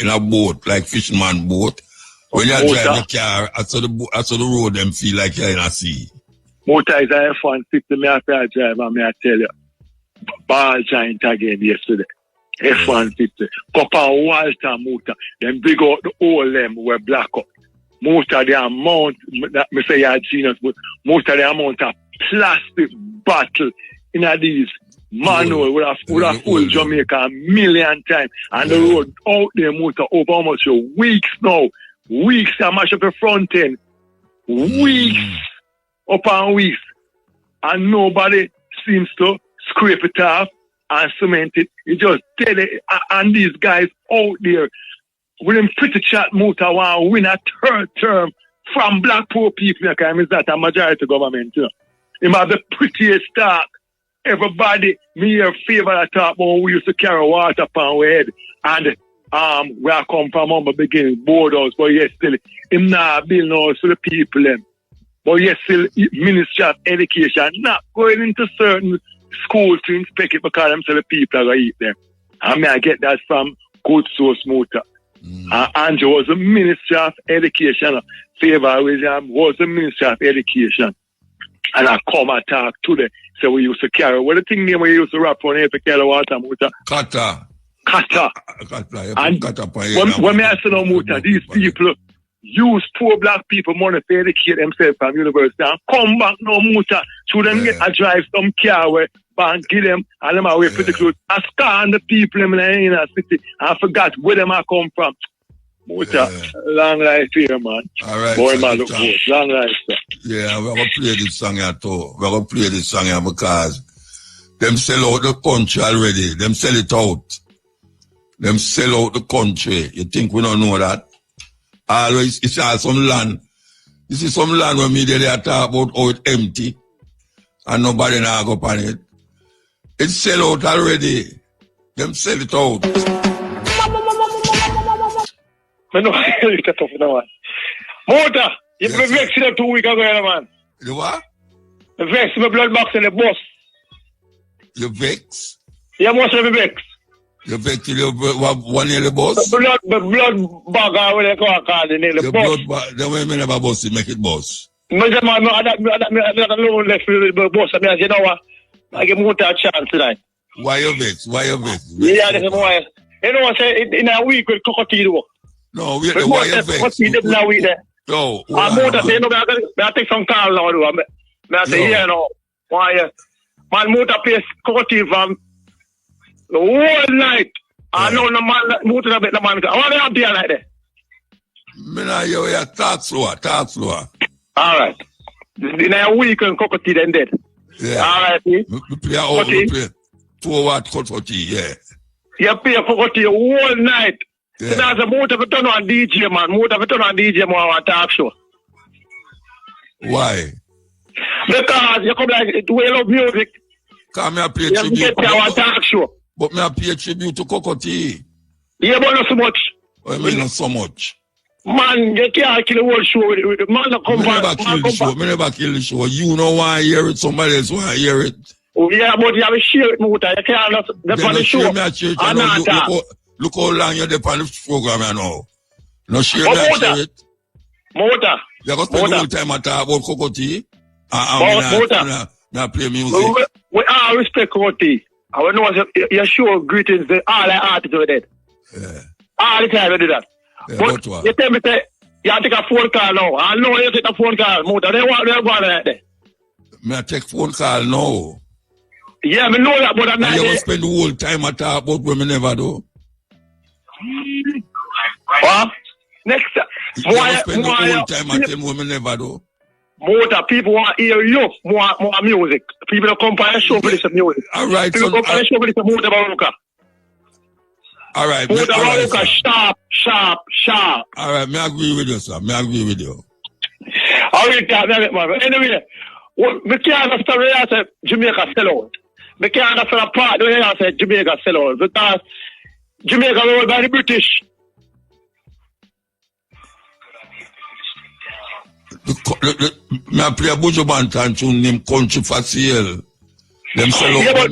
in a boat, like fisherman boat. When you drive the car, I saw the road them feel like you're in a sea. Motor is a F-150, me have to drive, and me I tell you. Ball giant again yesterday. F-150. Papa Walter Motor. Them big out the whole them were black up. Most of the amount, me say you're genius, but most of the amount of plastic bottle in these manual would have full Jamaica a million times. And the road out there, Motor, over almost weeks now. Weeks to mash up the front end. Weeks upon weeks. And nobody seems to scrape it off and cement it. You just tell it. And these guys out there, with them pretty chat Motor want to win a third term from black poor people, because it's not a majority government. You know. It might be the prettiest talk. Everybody, me here favor that talk about we used to carry water upon our head. And where I come from on the beginning, boardhouse, but yes, still, him not building house for the people. But yes, still, Ministry of Education not going into certain schools to inspect it because them say the people are going to eat them. I mean, I get that from good source Motor. Andrew was the Ministry of Education. Favor William was the Ministry of Education. And I come and talk to them. So we used to carry. What the thing name we used to wrap on here to carry water, Motor? Kata. And when me ask no Motor, these people use poor black people money to educate themselves from university and come back no Motor. So them get a drive some car where and give them and them away pretty close. I scan the people in the city. I forgot where them I come from. Motor, long life here, man. All right. Boy, man, look good. Long life, sir. Yeah, we're going to play this song here too. We're going to play this song here because them sell out the country already. Them sell it out. Them sell out the country. You think we don't know that? Always, it's some land. You see some land where media they talk about how it's empty and nobody now go on it. It's sell out already. Them sell it out. I know it's tough now. Motor, you yes, vexed them 2 weeks ago, man. The what? The vex my blood box in the bus. You vex? Yeah, most of the vex. You vex till you one in the bus? The blood bag, what they call it, the bus. Blood, the way me never bus, you make it bus. No, man, I alone left the bus. I mean, you know what? I give Motor a chance tonight. Why you vex? Why you vex? Yeah, this is why. You know what I say, in a week with cockatiel. No, we why you vex? No. Motor say, no, I take some call now, do I say, yeah, no. Why, man, Motor pays cockatiel from the whole night. I know the man, Motor a bit the man. I want to have there like that. Me nah hear you talk slower. All right. In a week, cockatiel then dead. Yeah. All right, see? We play 2 hours cut for tea, yeah. You pay for tea all night. Yeah. So that's a Motor for turn on DJ, man. Motor for turn on DJ, man, on talk show. Why? Because you come like, we love music. Come here, play tribute. You get to our talk show. But me pay tribute to Cocotti. Yeah, but not so much. I mean, not so much. Man, you can't kill the whole show. Man, not come back. Me never kill the show. You know why I hear it, somebody else want to hear it. Oh, yeah, but you have to share it, Motor. You can't depend on the show. Look how long you're on the program now. No share it. Motor. You're going to spend the whole time at about Cocotti. Motor. Now play music. We all respect Cocotti. I will know you show greetings to all the artists who did. Yeah. All the time we do that. Yeah, but you tell me that you take a phone call now. I know you take a phone call, Motor. They want to go like that. Me take phone call now. Yeah, I know that, but I'm not. You will spend the whole time at talk about what we never do. What? Next time. You will spend the whole time at them what we never do. Motor, people want to hear you more music. People don't come for a show for this music. All right, People come for a show for this Mutabaruka. All right, Mutabaruka, sharp. All right, me agree with you, sir. Me agree with you. All right, man. Anyway, we can't understand where I say Jamaica sell out. We can't understand a part where I say Jamaica sell out because Jamaica was owned by the British. Me a play a Buju Banton tune named Country for Sale. Them sell out. Yeah, but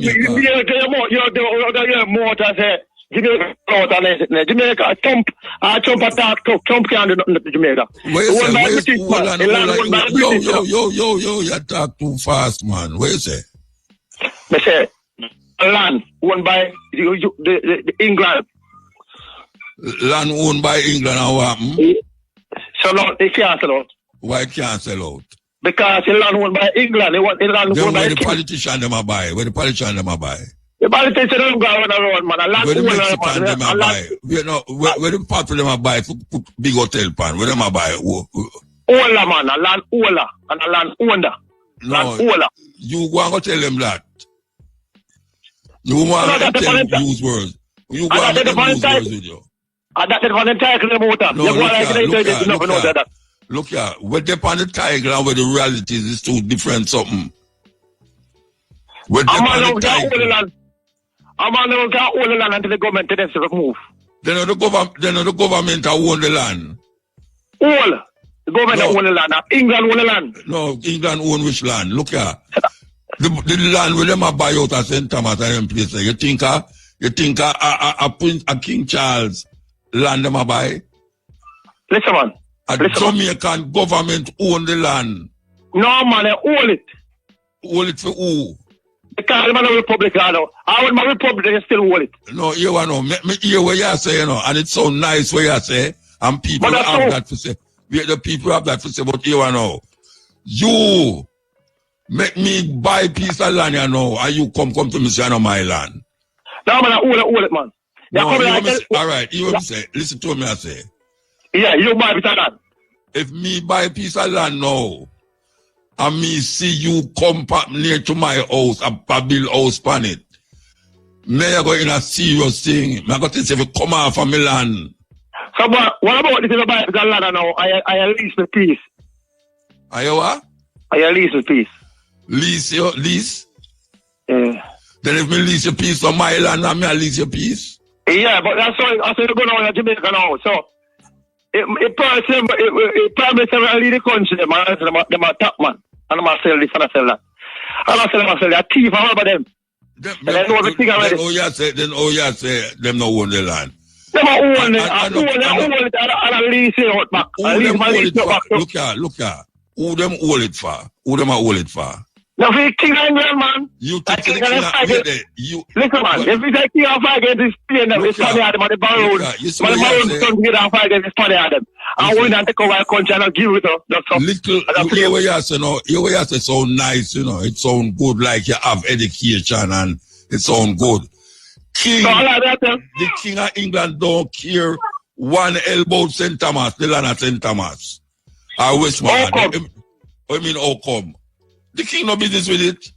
you're more to say Jamaica out and Jamaica Trump attack Trump can't do nothing to Jamaica. Where you say? Yo, you talk too fast, man. Where you say? They say land owned by the England. Land owned by England and what? So no, they can't sell out. Why can't sell out? Because the land owned by England. They want the land owned by where the politicians them a buy? Where the politicians them a buy? The politicians don't go around, man. Where the Mexicans them a buy? Where the people them a buy for put big hotel pan? Where them a buy? Ola, man. A land Ola and a land owner. No, you go and tell them that. You want to tell them use words. You go and tell them use words with you. That's the title of the motor. Look here, where they on the tiger and where the reality is two different something. Where they on the tiger. I'm on the land until the government tells us to move. They know the government own the land. All. The government own the land. England own the land. No, England own which land? Look here. The land where them a buy out at St. Thomas and them places. You think a King Charles land them a buy? Listen, man. Jamaican government own the land. No, man, they own it. Own it for who? Because I'm a republic, I know. I want my republic, they still own it. No, you know, me hear what you say, you know, and it's so nice what you say, and people have that to say. The people have that to say, but you know, you make me buy a piece of land, you know, and you come to me say, I know my land. No, man, I own it, man. No, all right, you want to say, listen to me, I say. Yeah, you buy a piece of land. If me buy a piece of land now, and me see you come near to my house, a build house on it, me I go in a serious thing. Me I go to say, if you come off of my land. So, what about this if I buy a piece of land now? I lease the piece. Are you what? I lease the piece. Lease? Yeah. Then if me lease your piece on my land, and me I lease your piece? Yeah, but that's all I said to go down in Jamaica now. So, it promised to leave the country, them are top man. And I'm sell this and I sell that. And I sell a thief, how about them? Then know everything already. Then say, them no own the land. Them are own it, and I lease it out back. Look here. Who them hold it for? Who them hold it for? Now, if it's King England, man. You think the king listen, man. If it's a king of fight against Spain, it's funny at them on the barrow. But the barrow don't get on fight against funny at them. And we don't take over a country and give it up. You hear what you say, no? You hear what you say so nice, you know. It sounds good like you have education and it sounds good. The King of England don't care one elbow St. Thomas, the land of St. Thomas. Or Westmoreland. I mean, how come? The king no business with it.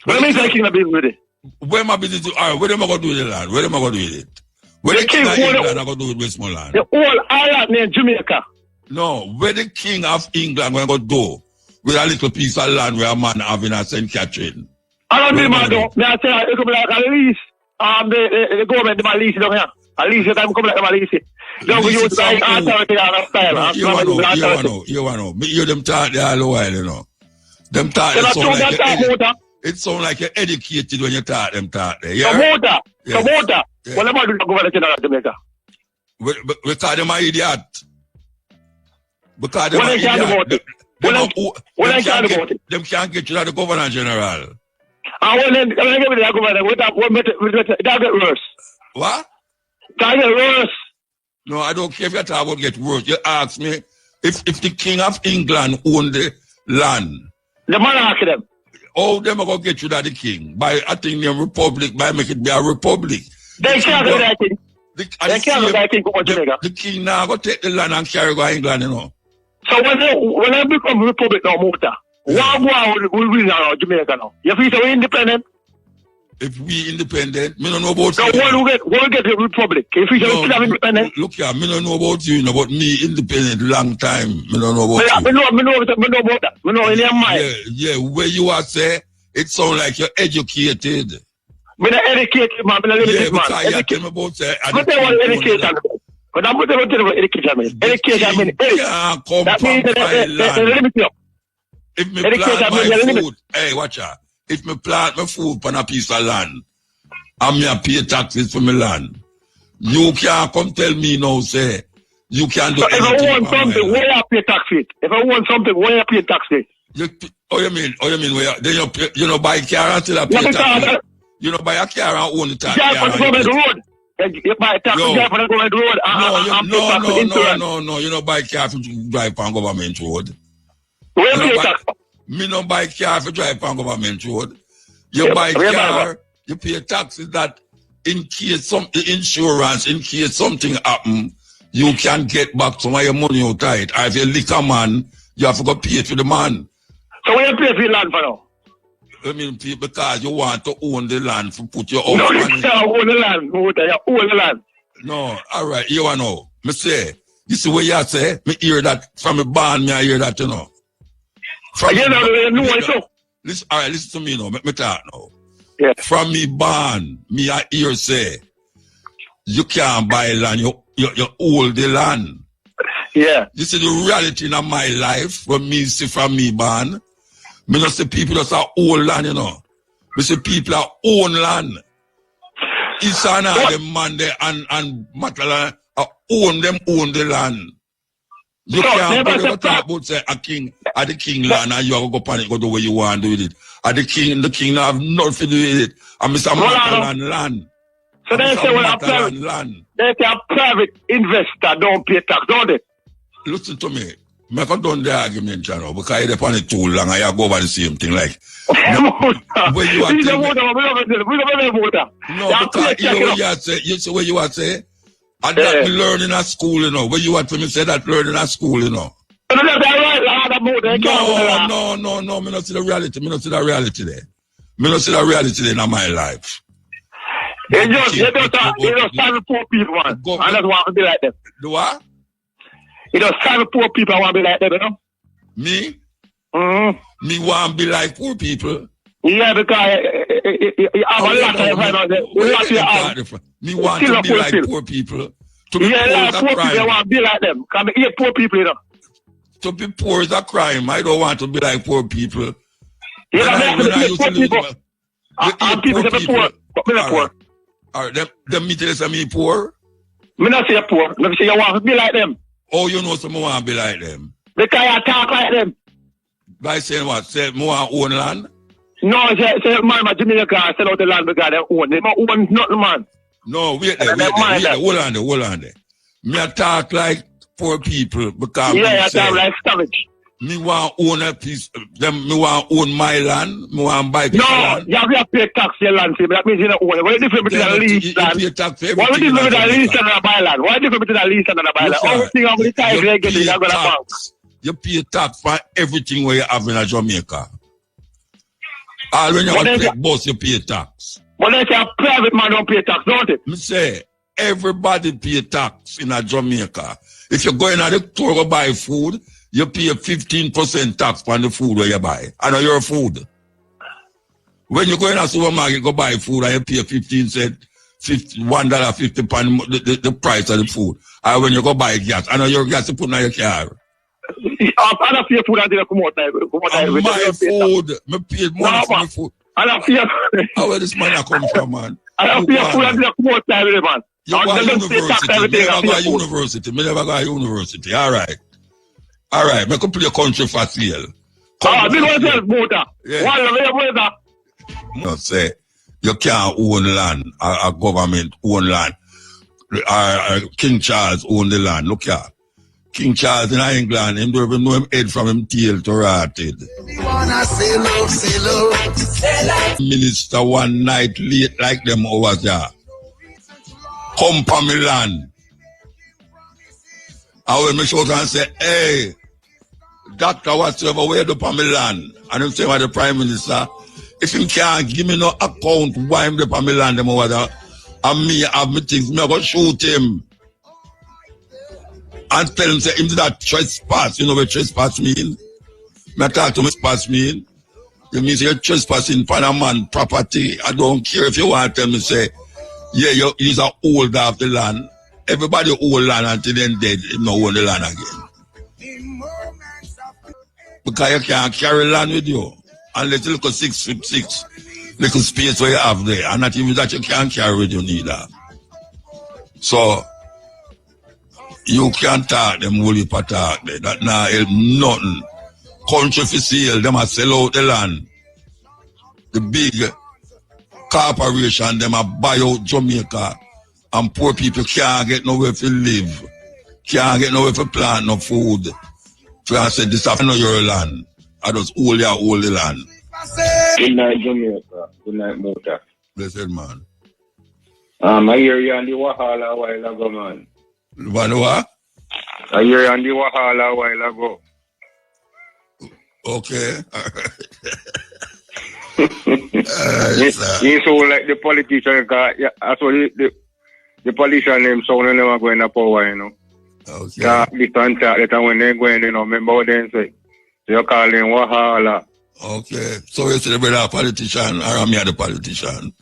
What do you mean the king no business with it? Where my business? All right, where am I going to do with the land? Where am I going to do with it? Where the king of England are going to do with Westmoreland? The whole island named Jamaica. No, where the king of England going to do with a little piece of land where a man having a St. Catherine? I don't mean, man, though. I say it could be like a lease. The government, they might lease it down here. A lease it, I'm coming like a lease it. Don't go use the authority and style. You know. Me hear them talk there all the while, you know. Them talk, it sound like you're educated when you talk them talk there. Yeah? Promoter. What am I doing to government in Jamaica? Because them are idiot. Because them are idiot. Them can't get you to the governor general. And when they get the governor, that get worse. What? That get worse. No, I don't care if you talk about get worse. You ask me if the King of England owned the land. The man ask them. Oh, them are going to get you that the king. By acting them republic, by make it be a republic. They can't do that thing. They can't do that thing for Jamaica. The king now go take the land and carry go to England, you know. So when I become republic now, Muta, what will we now Jamaica now? You feel so independent? If we independent, me don't know about you. No, we'll get the republic. If we still have independent. Look here, me don't know about you, about me independent long time. Me don't know about you. Me know about that. Me know in your mind. Yeah, where you are say, it sound like you're educated. Me not educated, man. Me not limited, man. Yeah, you tell me about say. What they want education? But I'm going to tell you what education means. Education means that means they limit you. If me plant my food, hey, watch out. If me plant my food on a piece of land, and me pay taxes for my land, you can't come tell me now, say, you can't do anything. If I want something, where I pay taxes? If I want something, where I pay taxes? You mean, where? Then you know, buy a car and still pay taxes. You know, buy a car and own the tax. Drive on the government road. You buy a tax, drive on the government road. No, you know, buy a car to drive on government road. Where pay tax? Me no buy car for drive on government road. You buy car, you pay taxes that in case some insurance, in case something happen, you can get back some of your money out of it. Or if you lick a man, you have to go pay it to the man. So when you pay for your land for now? I mean, because you want to own the land to put your own money. No, you can't own the land. You own the land. No, all right, you know. Me say, you see what you say? Me hear that from me born, me I hear that, you know. Listen, all right, listen to me now. Me talk now. Yeah. From me born, me I hear say, you can't buy land, you hold the land. Yeah. You see the reality in my life, when me see from me born, me not see people that are old land, you know. Me see people that own land. It's an them man there and Matalan own the land. You can't talk about say a king at the king land and you have to go pan it, go do what you want to do with it. At the king have nothing to do with it. And Mr. Matalan land. So they say when a private investor don't pay tax, don't they? Listen to me. I can done the argument, you know, because I depend it too long and I go over the same thing like. When you are you say where you are say, and that me learning at school, you know. Where you are to me say that learning at school, you know. No, me not see the reality. Me not see the reality there. Me not see the reality there in my life. You just stand poor people, man. I just want to be like them. Do what? You know, some poor people want to be like them, you know? Me? Mm-hmm. Me want to be like poor people? Yeah, because you have a lot of time. Me want to be like poor people. To be poor is a poor crime. People want to be like them. Because I hate poor people, you know? To be poor is a crime. I don't want to be like poor people. You know, poor people. And people say poor, but me not poor. All right, them me tell you say me poor? Me not say poor. Me say you want to be like them. Oh, you know someone want to be like them? Because I talk like them. By saying what? Say more own land? No, say man, my Jamaica sell out the land because they own. They don't own nothing, man. No, wait there. Hold on there. Me I talk like poor people because I talk like savage. Me want own a piece. Me want own my land. Me want buy piece of land. You have to pay tax your land. That means you don't own it. What is the difference between a lease land? What is the difference between a lease and a buy land? What is the difference between a lease and a buy land? Everything I'm going to tell you, you're going to bank. You pay tax for everything where you have in Jamaica. All when you want to pay bus, you pay tax. But they say a private man don't pay tax, don't it? Me say, everybody pay tax in Jamaica. If you go in at the store to buy food, you pay 15% tax on the food where you buy. I know your food. When you go in a supermarket go buy food and you pay 15 cents, $1.50 the price of the food. And when you go buy gas, I know your gas you put in your car. I don't pay food until you come out. My food. Me pay money for my food. I don't pay. Where this money come from, man? I don't pay food until you come out, man. You go to university. Me never go to university. All right. Me could play a country for sale. This was self motor. Yeah. No, say, you can't own land. A government own land. King Charles own the land. Look here. King Charles in England, him don't even know him head from him tail to rotted. Minister one night late like them over there. Come for me land. I will make sure and say, hey, doctor whatsoever, where the on my land, and him say by the Prime Minister, if him can't give me no account why him the on my land, them over there, and me have me things, me I go shoot him. And tell him, say, him did that trespass. You know what trespass mean? Me talk to me trespass mean. You mean say you're trespassing for a man property. I don't care if you want to tell me, say, yeah, you're a holder of the land. Everybody hold land until then dead, him no own the land again. Because you can't carry land with you. Unless you look at 6'6", little space where you have there. And not even that you can't carry with you neither. So, you can't talk them woolly for talk there. That now help nothing. Country for sale, them a sell out the land. The big corporation, them a buy out Jamaica. And poor people can't get nowhere to live. Can't get nowhere to plant no food. So I said, this is not your land. I just hold the land. Good night, Jamaica. Good night, Muta. Blessed man. I hear you on the Wahala a while ago, man. What? I hear you on the Wahala a while ago. Okay. You so like the politician, that's what the politician name so when they were going to power, you know. Okay. This and that, when they're going, you know, remember what they say? You're calling Wahala. Okay. So you say the brother politician, or me the politician?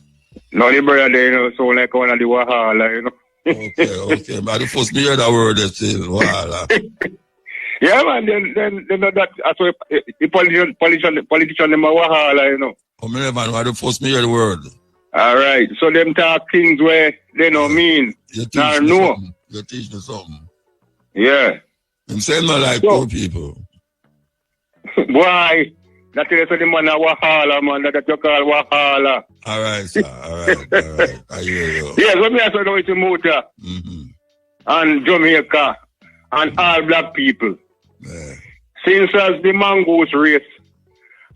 No, the brother, you know, so like one of the Wahala, you know. Okay. But the first me hear that word is still Wahala. Yeah, man, then that's what the politician, them a Wahala, you know. Oh, man, the first me hear the word. All right. So them talk things where they don't mean. You teach nah, me no. something. You teach me something. Yeah. I'm saying not like poor people. Why? That is the man a Wahala, man. That you call Wahala. All right, sir. All right. I hear you. Yes, let me ask you about the Muta and Jamaica and all black people. Yeah. Since as the mongoose race,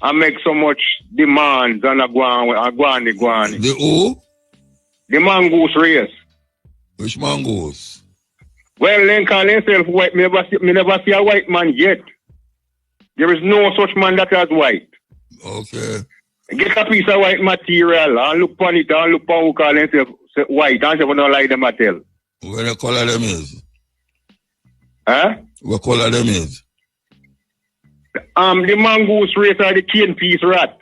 I make so much demands and a guani. The who? The mongoose race. Which mongoose? Well, they call themselves white. Me never see a white man yet. There is no such man that is white. Okay. Get a piece of white material and look on it and look on who call themselves white and say we don't like them at all. What the color them is? Huh? What color them is? The mongoose race are the cane piece rat.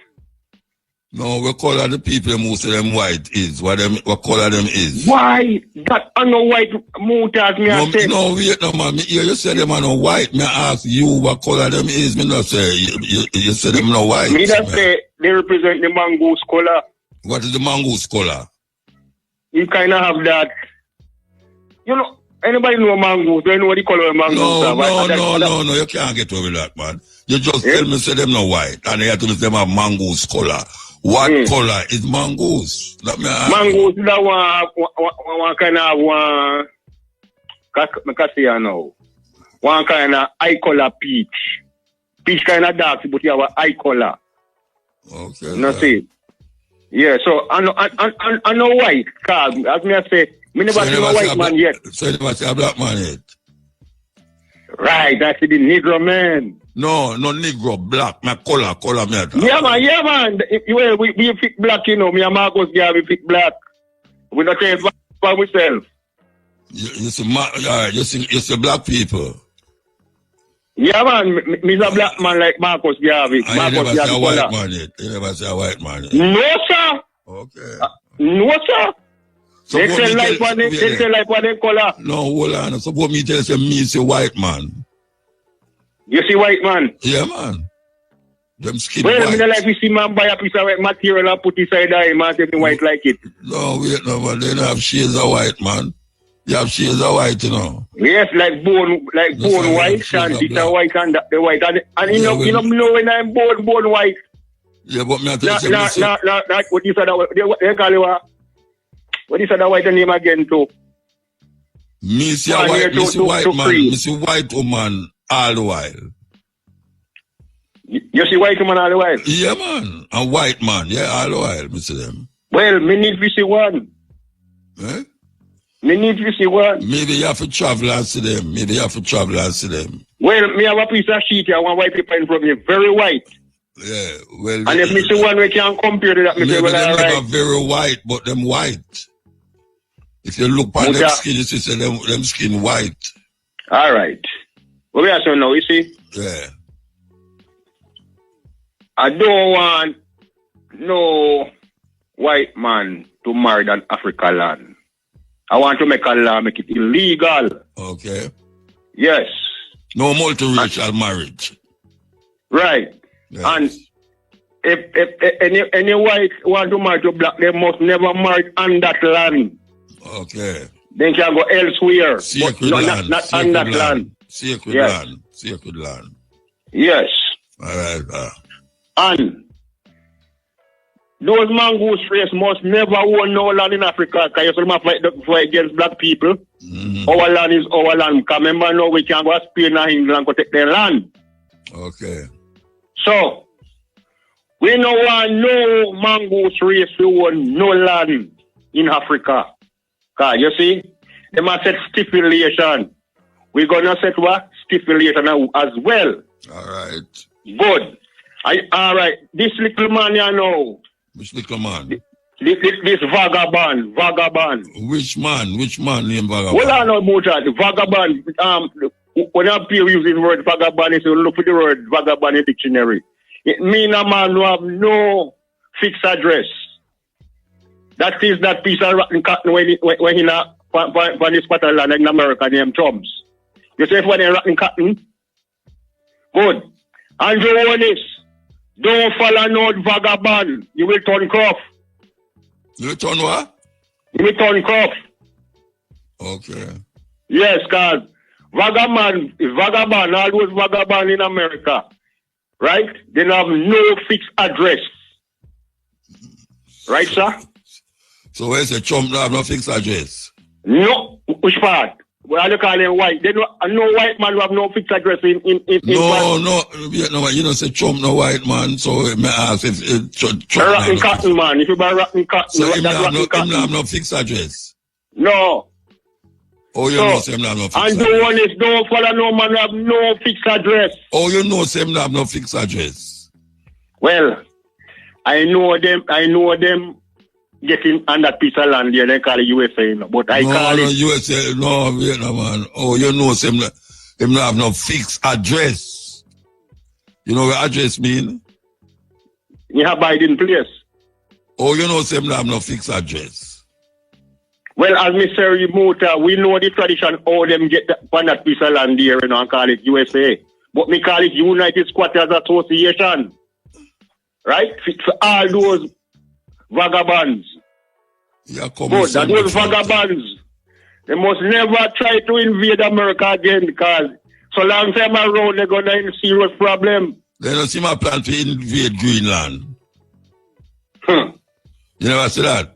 No, what color the people who say them white is? What color them is? Why? That are no white mooters me No, say. no, wait, no, man. You say them are no white. Me ask you what color them is. Me not say you say them no white. Me just say they represent the mongoose color. What is the mongoose color? You kind of have that. You know, anybody know mongoose? They know what the color of mongoose No. You can't get over that, man. You just tell me say them no white, and you have to say them have mongoose color. What color is mongoose? Mongoose is that one kind of one. One kind of eye color peach. Peach kind of dark, but you have an eye color. Okay. You know, see? Yeah, so I know white, cause as me I say, me never see a white man yet. So you never see a black man yet? Right, that's the Negro man. No Negro, black, my color, me. Yeah, man. We pick black, you know. Me and Marcus we pick black. We not take it by ourselves. You see black people. Yeah, man. Me a black man like Marcus Garvey. You never see a white man yet. You never see a white man yet. No, sir. Okay. No, sir. So they tell like what they color. No, hold on. Suppose me tell you me see white man. You see white man? Yeah, man. Them skin well, white. Me like we see man buy a piece of white material and put it inside there, man, say white like it. No, wait, no, man. They don't have shades of white, man. You have shades of white, you know. Yes, like bone white and this a white and that the white. And you know when I'm bone white. Yeah, but me I tell you not what you said they call you what is that white name again too? Me see a white, me see white man, me see white woman all the while. You see white woman all the while? Yeah, man. A white man, yeah, all the while, me see them. Well, me need to see one. Eh? Me need to see what. Maybe you have to travel and see them. Maybe you have to travel and see them. Well, me have a piece of sheet here, one white paper in front of me, very white. Yeah, well. And if me see one we can compare to that, me say, maybe well, them all never right. very white, but them white. If you look on them skin, you see them skin white. All right. What we are saying now, you see? Yeah. I don't want no white man to marry an African land. I want to make a law, make it illegal. Okay. Yes. No multiracial marriage. Right. Yes. And if any white want to marry to black, they must never marry on that land. Okay. They can go elsewhere. Sacred land. Not on that land. Sacred Yes. land. Sacred land. Yes. All right. And those mongoose race must never own no land in Africa because you still fight against black people. Mm-hmm. Our land is our land. Because remember now we can go to Spain and England and go take their land. Okay. So, we don't want no mongoose race to own no land in Africa. Because you see, they must set stipulation. We're going to set what? Stipulation as well. All right. Good. All right. This little man you know. Which little man? This vagabond. Which man? Which man named Vagabond? Well, I know about that. The vagabond. When I hear using the word vagabond, you look for the word vagabond in the dictionary. It means a man who have no fixed address. That is that piece of rotten cotton when he not on this part of land in America named Chums. You say when they rotten cotton? Good. And you own this. Don't follow no vagabond. You will turn croft. You will turn what? You will turn croft. Okay. Yes, because vagabond, all those vagabond in America, right? They have no fixed address. Right, sir? So where's the chump have no fixed address? No. Which part? Well, they call them white. They no white man who have no fixed address in No, you don't say chump no white man, so me ask if chump rotten cotton man. If you buy rotten cotton, so him cotton. have no fixed address. No. Oh, you know him have no fixed and address. the one is don't follow no man who have no fixed address. Oh, you know him have no fixed address. Well, I know them getting on that piece of land there, they call it USA, you know. But I call it USA, no, man. Oh, you know him have no fixed address. You know what address mean? You have Biden place. Oh, you know him have no fixed address. Well, as Mr. Muta, we know the tradition how them get on that piece of land there, you know, and call it USA. But me call it United Squatters Association. Right? For all those vagabonds. But that those vagabonds, they must never try to invade America again because so long time around they're gonna have a serious problem. They don't see my plan to invade Greenland. You never see that?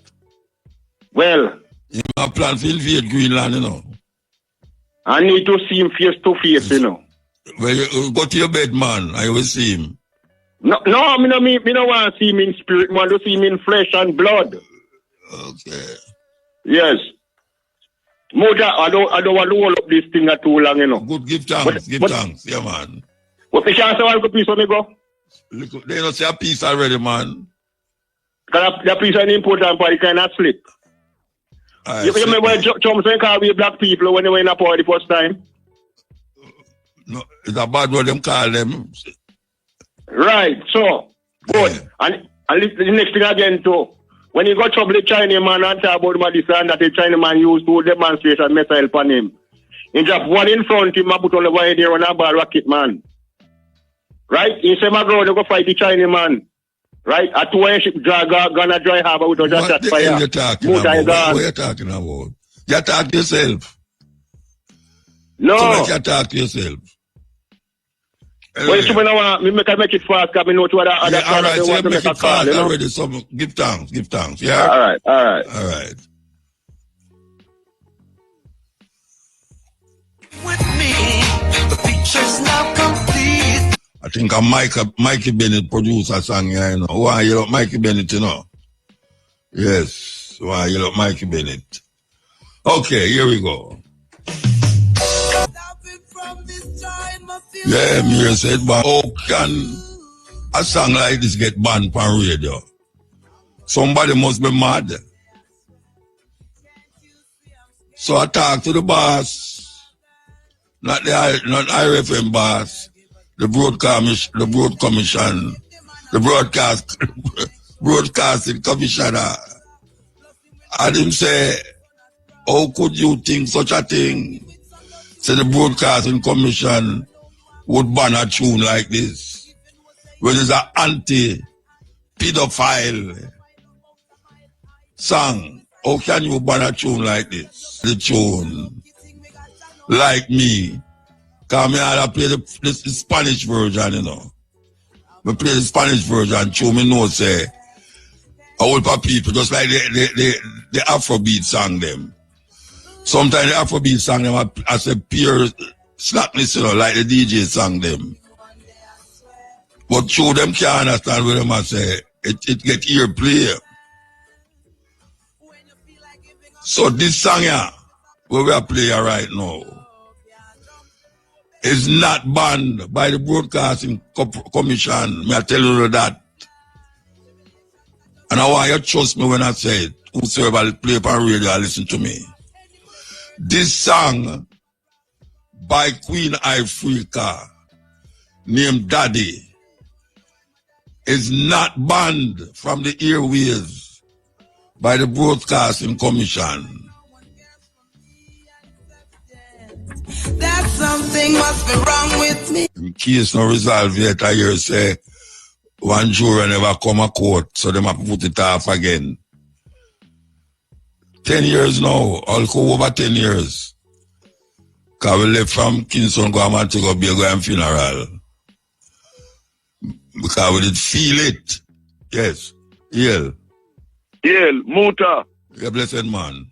Well, you have a plan to invade Greenland, you know. I need to see him face to face, you know. Well, you go to your bed, man, I will see him. No, me don't want to see him in spirit, man. I want to see him in flesh and blood. Okay. Yes. Moja, I don't want to hold up this thing too long, you know. Good, give thanks, thanks. Yeah, man. What the chance I want to piece on me go? They don't say a piece already, man. Because that piece is an important part, it cannot slip. You remember when Johnson called we black people when they were in a party the first time? No, it's a bad word them call them. Right, so, good. Yeah. And the next thing again, too, when you got trouble with Chinese man and talk about my this and that the Chinese man used to demonstrate and missile upon him. He just one in front of him and put all the way there on a ball rocket man. Right? He said, my girl, they go fight the Chinese man. Right? At 2 ship gonna dry harbor with just that fire. What you talking about? What you talking about? You talk to yourself. No. So that you talk to yourself. Well, you know, me make it fast because I know to other all right, so want to make a call, you know? Already, so give thanks, yeah? All right. All right. With me, the picture's now complete. I think Mikey Bennett produced a song here, you know. Why you love Mikey Bennett, you know? Yes, why you love Mikey Bennett? Okay, here we go. Yeah, Mir said, but how can a song like this get banned on radio? Somebody must be mad. So I talked to the boss, not IRFM boss, the broadcasting commissioner. And him say, how could you think such a thing? Say the broadcasting commission would ban a tune like this, when it's an anti-pedophile song. How can you ban a tune like this? The tune, like me, because I play the Spanish version, you know. I play the Spanish version, tune me know say, a whole lot of people, just like the Afrobeat song them. Sometimes the Afrobeat song them as a pure slackness, you know, like the DJ song them. But show them can't understand what them I say. It get ear play. So this song here, where we are playing right now, is not banned by the Broadcasting Commission. May I tell you that. And I want you to trust me when I say it. Whosoever play on radio, listen to me. This song by Queen Ifrica, named Daddy, is not banned from the airwaves by the Broadcasting Commission. That something must be wrong with me. In case no resolve yet, I hear say one juror never come a court, so they have to put it off again. 10 years now, I'll go over 10 years. Because we left from Kingston, go to Montego Bay, go and funeral. Because we did feel it. Yes. Yale. Yale, Muta. You're a blessed man.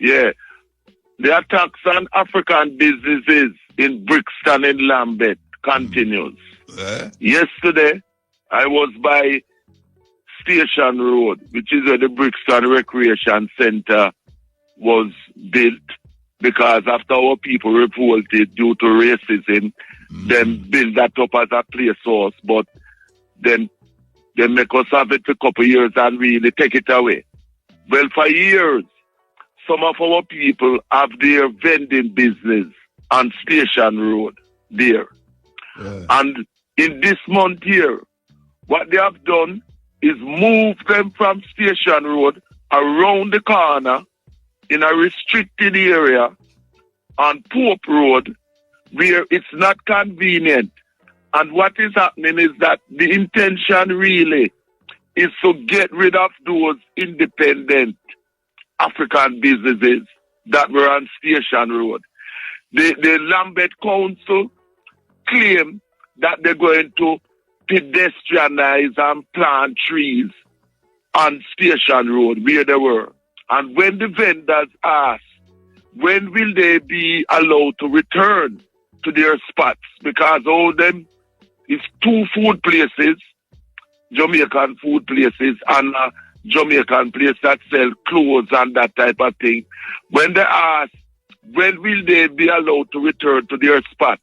Yeah. The attacks on African businesses in Brixton and Lambeth continues. Yesterday, I was by Station Road, which is where the Brixton Recreation Center was built, because after our people revolted due to racism, then build that up as a play source, but then they make us have it for a couple of years and really take it away. Well, for years, some of our people have their vending business on Station Road there. And in this month here, what they have done is move them from Station Road around the corner in a restricted area on Pope Road, where it's not convenient. And what is happening is that the intention really is to get rid of those independent African businesses that were on Station Road. The Lambeth Council claim that they're going to pedestrianize and plant trees on Station Road where they were. And when the vendors ask, when will they be allowed to return to their spots? Because all them is two food places, Jamaican food places, and a Jamaican place that sell clothes and that type of thing. When they ask, when will they be allowed to return to their spot?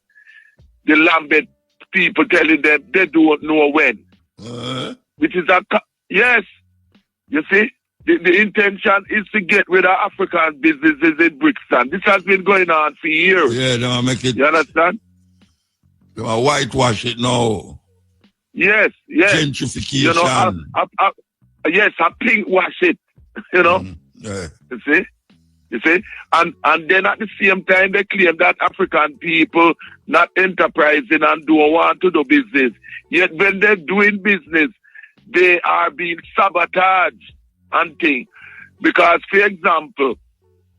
The Lambeth people telling them they don't know when. Which is yes. You see, the intention is to get rid of African businesses in Brixton. This has been going on for years. Yeah, they want to make it. You understand? They want to whitewash it now. Yes, yes. Gentrification. You know, yes, I pink wash it. You know? Yeah. You see? You see? And then at the same time, they claim that African people not enterprising and don't want to do business. Yet when they're doing business, they are being sabotaged and things. Because, for example,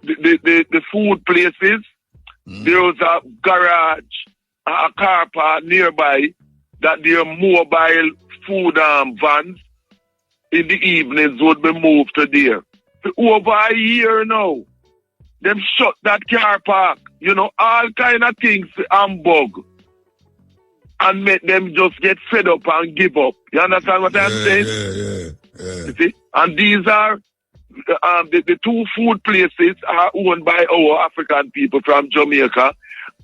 the food places, there was a garage, a car park nearby that their mobile food vans in the evenings would be moved to there. For over a year now, them shut that car park, you know, all kind of things humbug and make them just get fed up and give up. You understand what I'm saying? Yeah. You see? And these are the two food places are owned by our African people from Jamaica,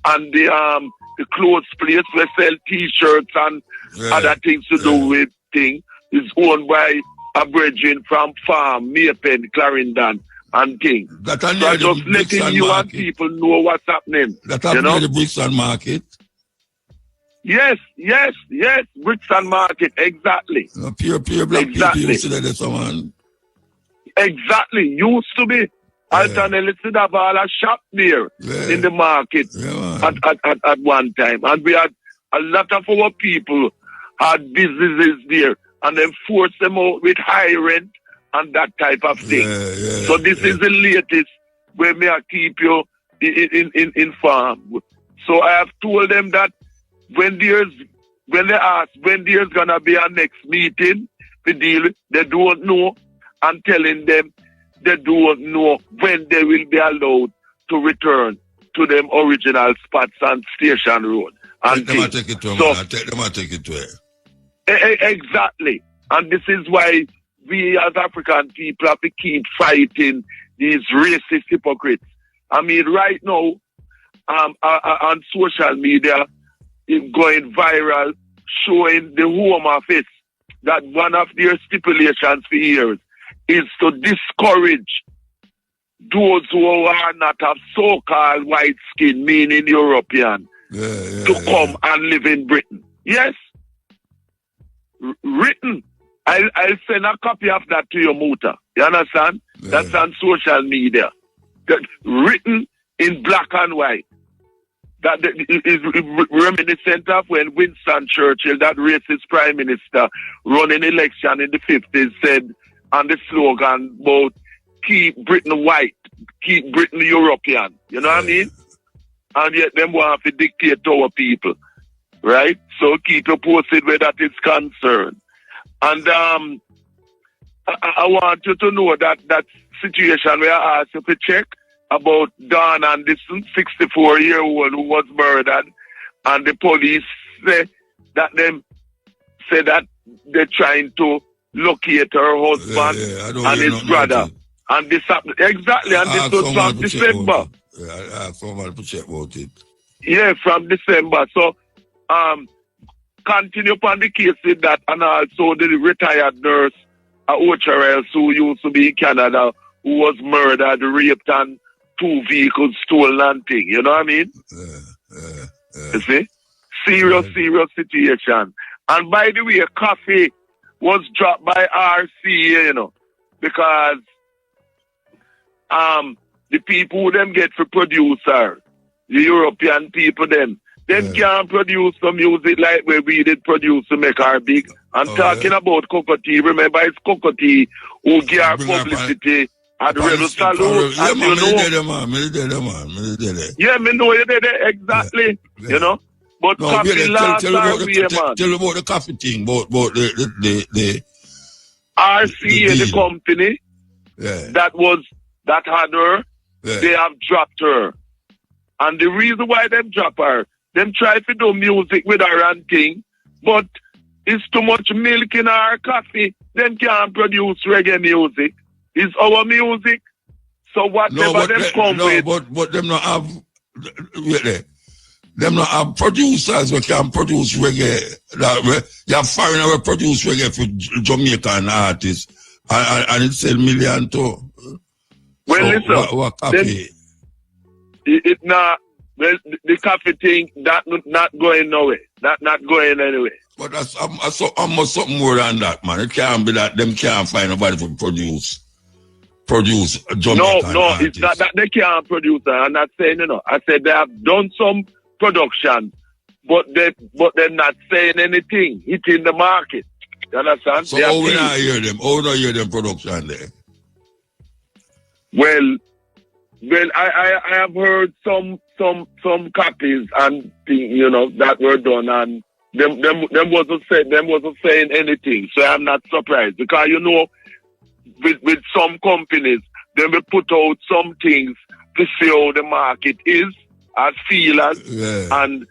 and the clothes place where sell T-shirts and other things to do with things is owned by a brethren from Farm, Maypen, Clarendon, and things. So I'm just letting you and people know what's happening. That happened near the Brixton market. Yes, Brixton market, exactly. Pure black people used to do someone. Exactly, used to be. Alternately, to have all a shop there in the market at one time. And we had a lot of our people had businesses there, and then forced them out with high rent and that type of thing. So this is the latest where may I keep you informed. So I have told them that when they ask when there's gonna be a next meeting, the deal, they don't know. I'm telling them they don't know when they will be allowed to return to them original spots and Station Road. And take them and take it to it. Exactly. And this is why we as African people have to keep fighting these racist hypocrites. I mean, right now, on social media, it's going viral, showing the Home Office that one of their stipulations for years is to discourage those who are not of so-called white skin, meaning European, to come and live in Britain. Yes. Written. I'll send a copy of that to your Muta. You understand? That's on social media. That written in black and white. That is reminiscent of when Winston Churchill, that racist prime minister, running election in the 50s, said on the slogan about keep Britain white, keep Britain European. You know what I mean? And yet them want to dictate to our people. Right? So keep you posted where that is concerned. And I want you to know that situation where I asked you to check about Don Anderson, 64-year-old who was murdered, and the police say that they're trying to locate her husband and his brother. And this happened exactly, and this was from December. I asked someone to check about it. Yeah, from December. So continue upon the case with that, and also the retired nurse Ocherels, who used to be in Canada, who was murdered, raped, and 2 vehicles stolen and thing. You know what I mean? You see? Serious situation. And by the way, coffee was dropped by RCA, you know, because the people who them get for producer, the European people them can't produce the music like where we did produce to make our big. I'm talking about Cocoa Tea. Remember, it's Cocoa Tea who give our publicity at the Rebel Salute. Yeah, man, yeah, me know you did it, exactly. You know? But no, coffee last tell man. Tell about the coffee thing, about the RCA, the company that had her, they have dropped her. And the reason why them drop her, them try to do music with her and thing, but it's too much milk in our coffee. Them can't produce reggae music. It's our music. So whatever them come with. But them not have, them not have producers who can produce reggae. You have foreigner who produce reggae for Jamaican artists. And it sell million too. Well, so, listen. Coffee? It not. Well, the coffee thing, that not going nowhere. That not going anywhere. But that's almost something more than that, man. It can't be that them can't find nobody to produce Jamaican No, artists. it's not that they can't produce. I'm not saying, you know. I said they have done some production, but they're not saying anything. It's in the market. You understand? So how will I hear them? How will I hear them production there? Well, I have heard some copies and things, you know, that were done, and them wasn't saying anything. So I'm not surprised, because you know, with some companies, they will put out some things to see how the market is, as feelers, and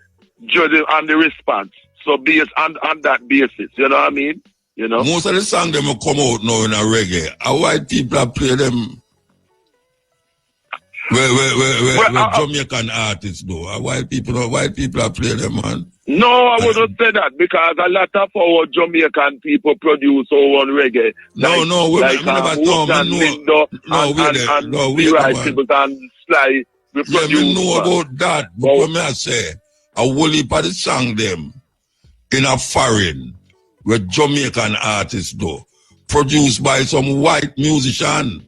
judging on the response. So based on that basis, you know what I mean? You know? Most of the songs them will come out now in a reggae. And white people are play them where Jamaican artists do. White people are play them, man. No, I wouldn't say that because a lot of our Jamaican people produce our own reggae. No, like never know. and Sly. Yeah, we know about that. But when I say a whole heap of the song them in a foreign where Jamaican artists do, produced by some white musician.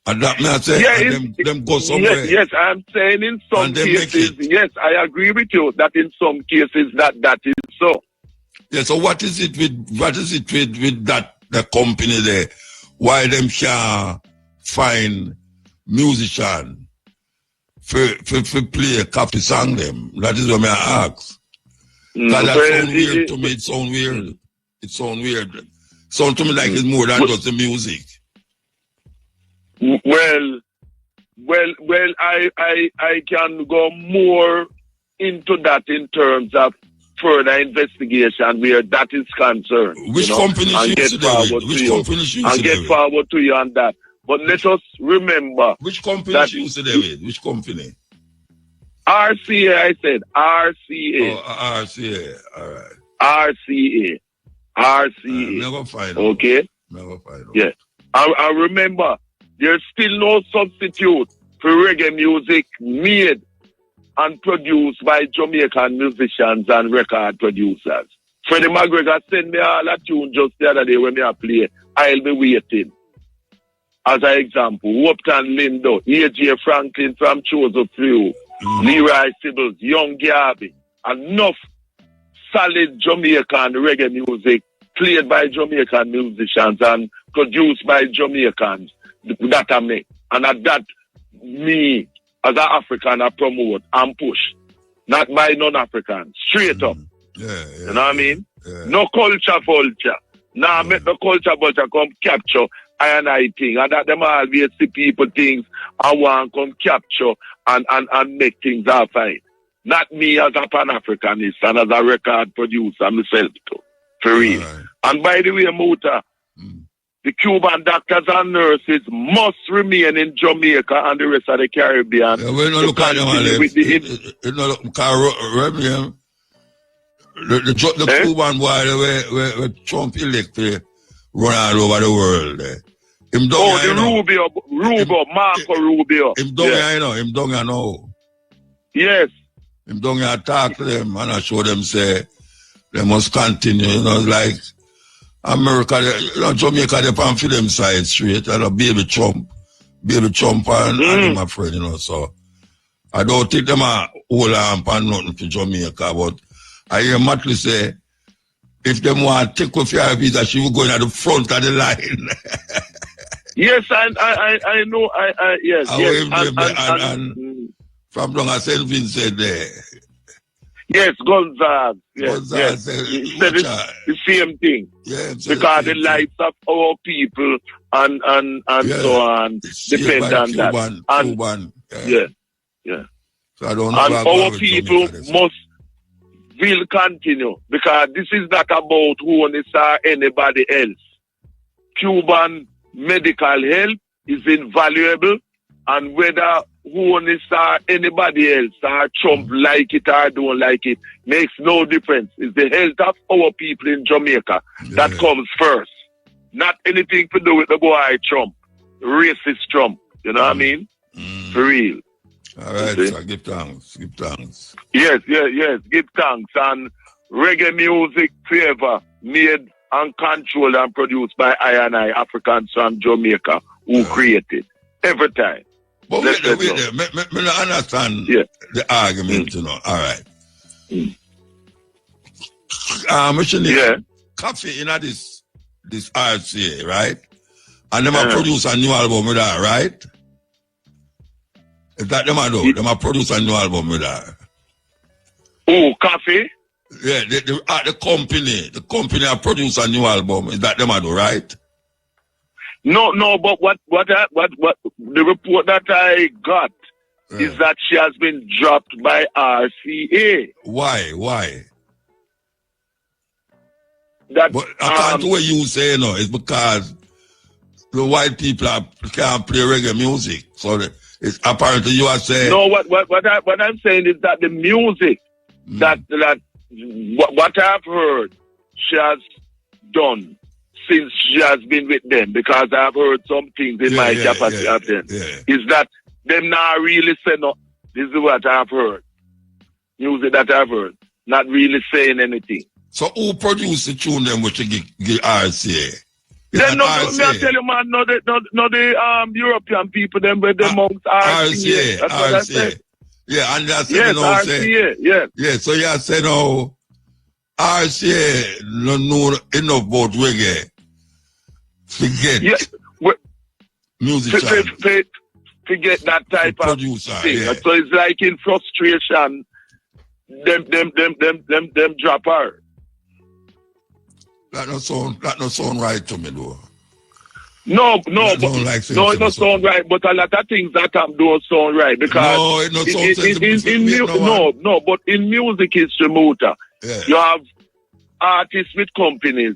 And that may I say, them go somewhere. Yes, I'm saying in some cases, yes, I agree with you that in some cases that is so. Yeah, so what is it with that the company there? Why them can't find musician for play a copy song them? That is what I ask. That sounds weird to me. It sounds weird. It sounds weird. Sounds to me like it's more than just the music. Well, I can go more into that in terms of further investigation where that is concerned. Which company used to do it? Which company used to do it? And get forward to you on that. But let us remember. Which company used to do it? Which company? RCA, I said. RCA. Oh, RCA. All right. RCA. Never find out. Okay? Never find out. Yeah. I remember. There's still no substitute for reggae music made and produced by Jamaican musicians and record producers. Freddie McGregor sent me all a tune just the other day when I play I'll Be Waiting. As an example, Upton Lindo, A.J. Franklin from Chosen Few, Leroy Sibbles, Young Garvey, enough solid Jamaican reggae music played by Jamaican musicians and produced by Jamaicans. That I make. And at that, me, as an African, I promote and push. Not by non-Africans. Straight up. Yeah, you know what I mean? Yeah. No culture vulture. Now make the culture vulture come capture I thing. And that them always see people things and want to come capture and make things all fine. Not me as a Pan-Africanist and as a record producer myself too. For real. Right. And by the way, Muta, the Cuban doctors and nurses must remain in Jamaica and the rest of the Caribbean. Yeah, we don't look at them the Cuban boy where Trump elected run all over the world. Marco Rubio. Him down here now. Yes. Him down here talk to them and I show them say they must continue, like America, Jamaica, they pan for them side straight, and baby Trump and my friend, so I don't think them a whole arm and nothing for Jamaica, but I hear Matley say, if them want to take off your visa, she will go in at the front of the line. Yes, I know, yes. And from long as St. Vincent there. Yes, Gonzalez. Yes. He said the same thing. Yeah, because the lives of our people and so on depend on that. Cuban. Yeah. So I don't know. And our people will continue because this is not about who or anybody else. Cuban medical help is invaluable, and whether who or anybody else or Trump like it or don't like it makes no difference. It's the health of our people in Jamaica that comes first. Not anything to do with the boy Trump, racist Trump. You know what I mean? For real. All right, so give thanks. Yes. Give thanks. And reggae music forever made and controlled and produced by I Africans from Jamaica who created every time. But wait there. Me not understand the argument, All right. Coffee in this RCA, right? And them produce a new album with that, right? Is that them do? Them produce a new album with that. Oh, Coffee? Yeah, the company produce a new album. Is that them do, right? No, but what the report that I got is that she has been dropped by RCA. Why? that But according to what you say, it's because the white people can't play reggae music. So it's apparently you are saying. No, what I'm saying is that the music that what I've heard she has done since she has been with them, because I've heard some things in my capacity of them, is that them not really saying no. This is what I've heard. Music that I've heard, not really saying anything. So who produced the tune them which you give RCA? Then no, me I tell you, man, no the European people, them with the amongst RCA. That's what I said. Yeah, and that's RCA, yeah, so you say no, RCA no know enough about reggae. Forget musician. Forget that type of producer, thing. So it's like in frustration, them drop her. That no sound right to me though. No, it don't sound right. But a lot of things that don't sound right, because no, it don't sound but in music history, Muta, you have artists with companies,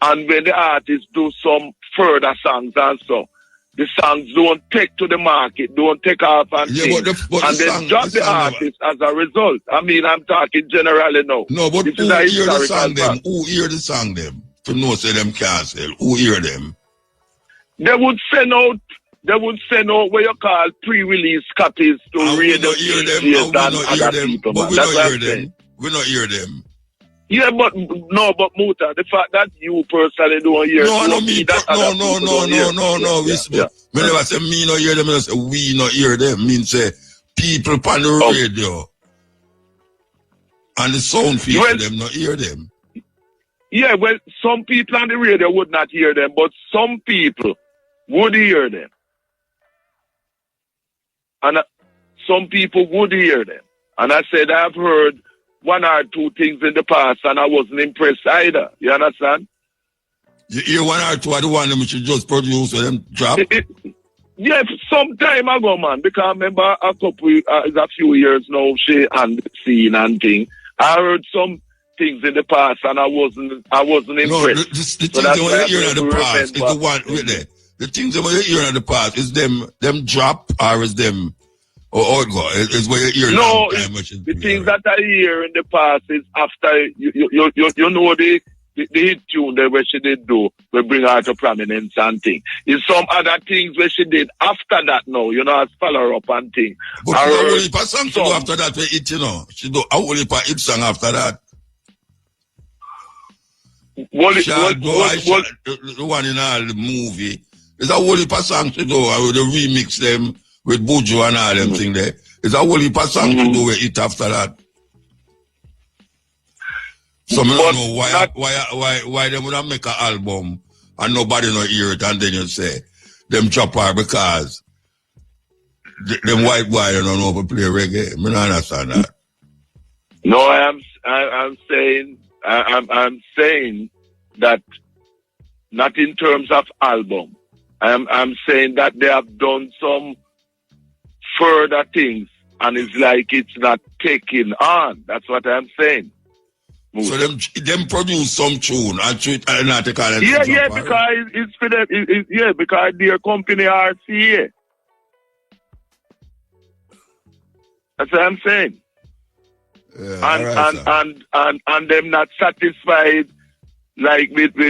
and when the artists do some further songs and so, the songs don't take to the market, don't take off and things, and then drop the artist as a result. I mean, I'm talking generally now. No, but who hear the song them? Who hear the song them? To know say them can't sell. Who hear them? They would send out what you call pre-release copies to radio stations and other people. But we don't hear them. We don't hear them. Yeah, but Muta, the fact that you personally don't hear them. No. We never say me not hear them, we say we not hear them. Mean say people on the radio and the sound people them not hear them. Yeah, well, some people on the radio would not hear them, but some people would hear them. And some people would hear them. And I said I've heard one or two things in the past, and I wasn't impressed either. You understand? You hear one or two of the one them which you just produce or them drop? Yes, some time ago, man. Because I remember a few years now, she and the scene and thing. I heard some things in the past, and I wasn't impressed. No, the things that you hear in the past is the one really. The things that you hear in the past is them drop, or is them or go? Is where you hear. No, the things that I hear in the past is after you know the hit tune that where she did do, we bring her to prominence and thing. Is some other things where she did after that now, as follow up and thing. But she don't only pass song to do after that we hit, She do only pass hit song after that. The one in all the movie. It's a whole heap of songs to do, or the remix them with Buju and all them thing there. It's a whole heap of songs to do with it after that. So I don't know why they would make an album and nobody not hear it, and then you say them drop her because them white boy don't know how to play reggae. I don't understand that. No, I'm saying that not in terms of album. I'm saying that they have done some further things, and it's like it's not taking on. That's what I'm saying. So them produce some tune and treat and not take on it. Yeah, because it's for them. Because their company RCA. That's what I'm saying. Yeah, and them not satisfied, like with how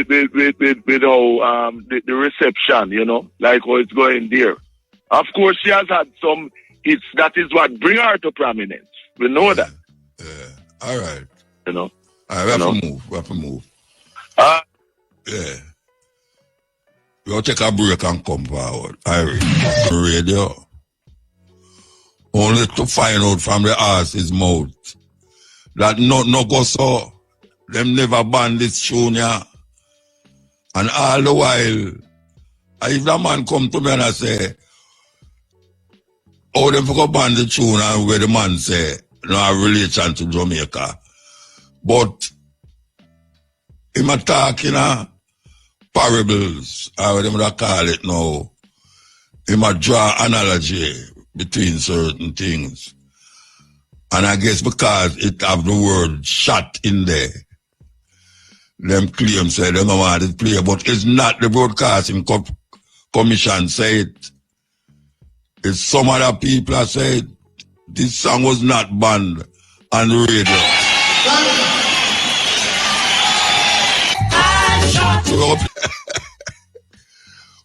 the reception, like how it's going there. Of course, she has had some hits. That is what bring her to prominence. We know that. Yeah. All right. All right, we have to move. Yeah. We'll take a break and come forward. Irish radio. Only to find out from the artist's mouth that no go so. Them never ban this tune, yeah. And all the while, if the man come to me and I say, oh, them forgot ban the tune, and where the man say, no relation to Jamaica. But him a talking parables, or whatever they call it now. Him a draw analogy between certain things. And I guess because it have the word shot in there, them claim say they don't want it play, but it's not the broadcasting commission say it. It's some other people that say it. This song was not banned on the radio.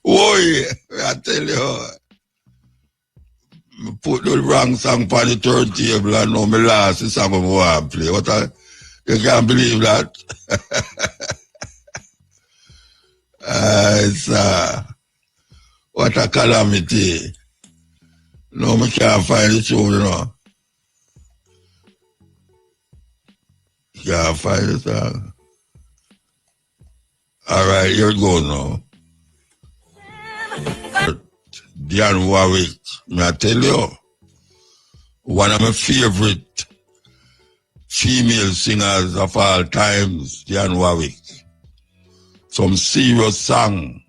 Boy, I tell you, I put the wrong song on the turntable and now my last song I want to play. You can't believe that? What a calamity. No, I can't find the tune, you know. Can't find the song. All right, here it goes now. Dionne Warwick, may I tell you, one of my favorite female singers of all times, Dionne Warwick. Some serious song.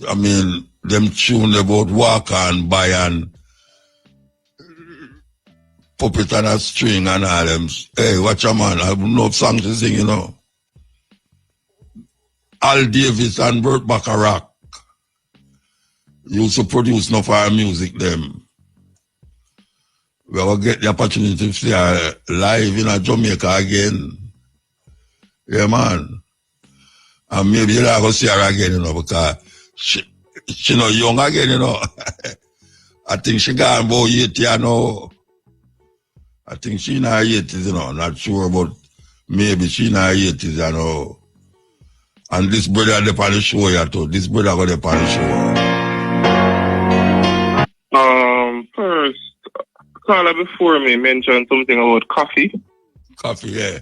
I mean, them tune about walk and buy and puppet and a string and all them. Hey, watch a man, I have no song to sing, you know. Al Davis and Burt Bacharach used to produce enough of our music them. We will get the opportunity to see her live in Jamaica again. Yeah, man. And maybe you'll have to see her again, you know, because she not young again, you know. I think she got about 80, you know. I think she in her 80s, you know. Not sure, but maybe she in her 80s, you know. And this brother on the show here too. This brother got the show. First, caller before me mentioned something about coffee. Coffee, yeah.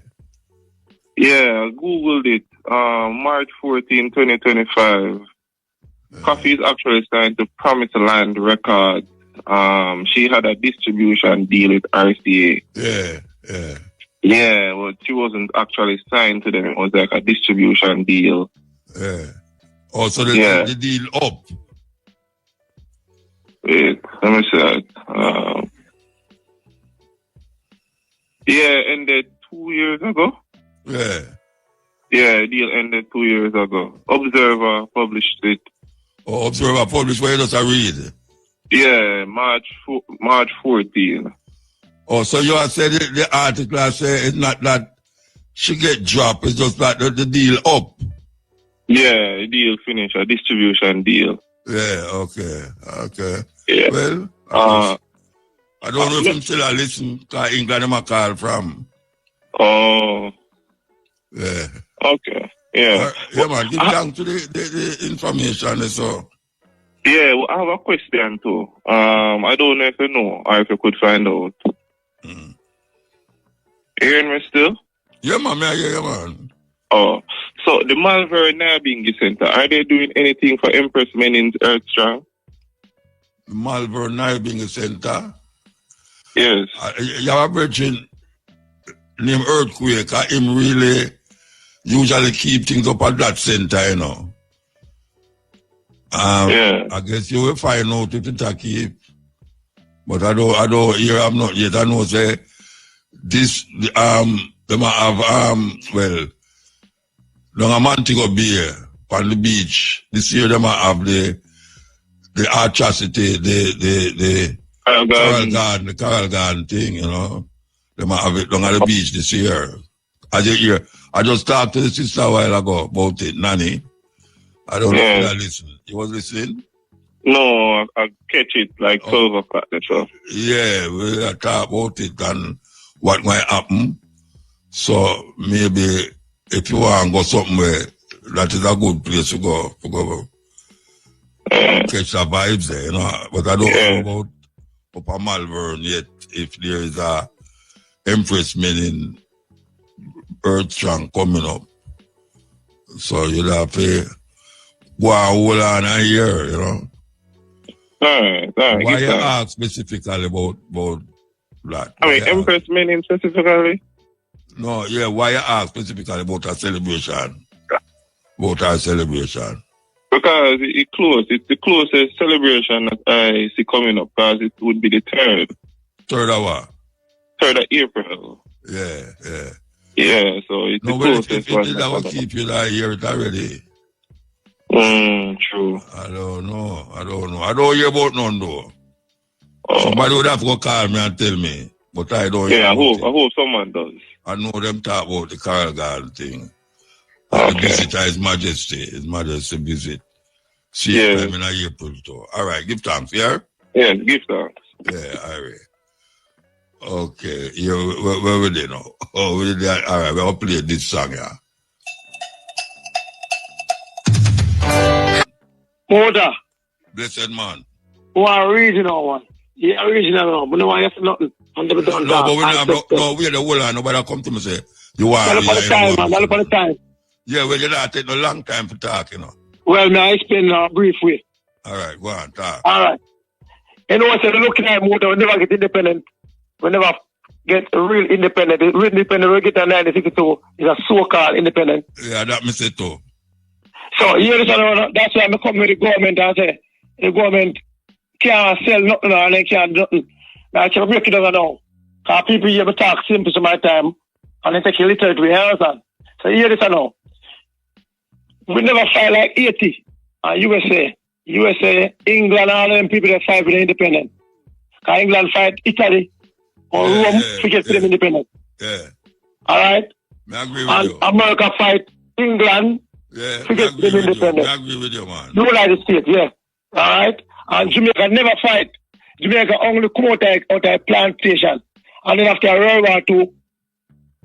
Yeah, I Googled it. March 14, 2025. Yeah. Coffee is actually signed to Promised Land Records. She had a distribution deal with RCA. Yeah, yeah. Yeah, well, she wasn't actually signed to them. It was like a distribution deal. Yeah. Also, the deal up. Wait, let me see that. Yeah, ended 2 years ago. Yeah. Yeah, deal ended 2 years ago. Observer published it. Oh, Observer published where you just read? Yeah, March 14. Oh, so you have said the article I say it's not that she get dropped, it's just that the deal up. Yeah, the deal finished, a distribution deal. Yeah, okay. Yeah. Well, I don't know if I'm still a listen, because England I'm a call from. Oh. Yeah. Okay, yeah. Yeah, man, give thanks to the information, so. Yeah, well, I have a question too. I don't know if you know, or if you could find out. Mm. You hearing me still? Yeah, man, I hear you, man. Oh, so the Malvern Nabingi Center, are they doing anything for Empress Menin's Earthstrong? The Malvern Nabingi Center? Yes. You have a virgin named Earthquake, him really usually keep things up at that center, you know. Yeah. I guess you will find out if it's a keep. But I don't hear I'm not yet. I know say this they might have well long a Montego Bay on the beach. This year they might have the Atrocity, the Carol Garden thing, you know. They might have it long at the beach this year. I just talked to the sister a while ago about it, Nanny. I don't know if I listen. You was listening? No, I catch it like 12 o'clock. So. Yeah, we talk about it and what might happen. So maybe if you want to go somewhere, that is a good place to go. Catch the vibes there, you know. But I don't know about Upper Malvern yet, if there is a Empress Menin Earthstrong coming up. So you'll have to go and hold on a year, you know. All right. Why you ask specifically about that? I mean, Empress Menin specifically? No, yeah, why you ask specifically about a celebration? About our celebration? Because it's close. It's the closest celebration that I see coming up, because it would be the 3rd. 3rd of what? 3rd of April. Yeah. Yeah, so it's No, the but if closest it one. did, I will keep you like hear it already. True. I don't know. I don't hear about none though. Oh. Somebody would have to go call me and tell me, but I don't hear Yeah, I about hope someone does. I know them talk about the Carl Garden thing. And the visit His Majesty visit. See time in April too. All right, give thanks, yeah? Yeah, give thanks. Yeah, all right. Okay, yeah, where we there now? Oh, we there. All right, we'll play this song, yeah. Order. Blessed man. One original one. Yeah, original one. But no one has nothing. No, but we no, we the whole line. Nobody come to me say, you want to the time, man. All the time. Yeah, well, you don't take no long time to talk, you know. Well, now I explain a brief way. All right, go on, talk. All right. You know what I said? Looking at motor, we never get independent. We never get real independent. The real independent we get in 1962 is a so-called independent. Yeah, that me say too. So, that's why I come with the government and say, the government can't sell nothing and they can't do nothing. Now, I can break it down now. Because people here talk simple to my time and they take a little to understand. So, hear this now. We never fight like Haiti and USA, England, all them people that fight for the independent. Because England fight Italy or Rome to get them independent. Yeah. All right? I agree with you. America fight England to get them independent. I agree with you, man. The United States, yeah. All right? And Jamaica never fight. Jamaica only come out of a plantation. And then after World War II,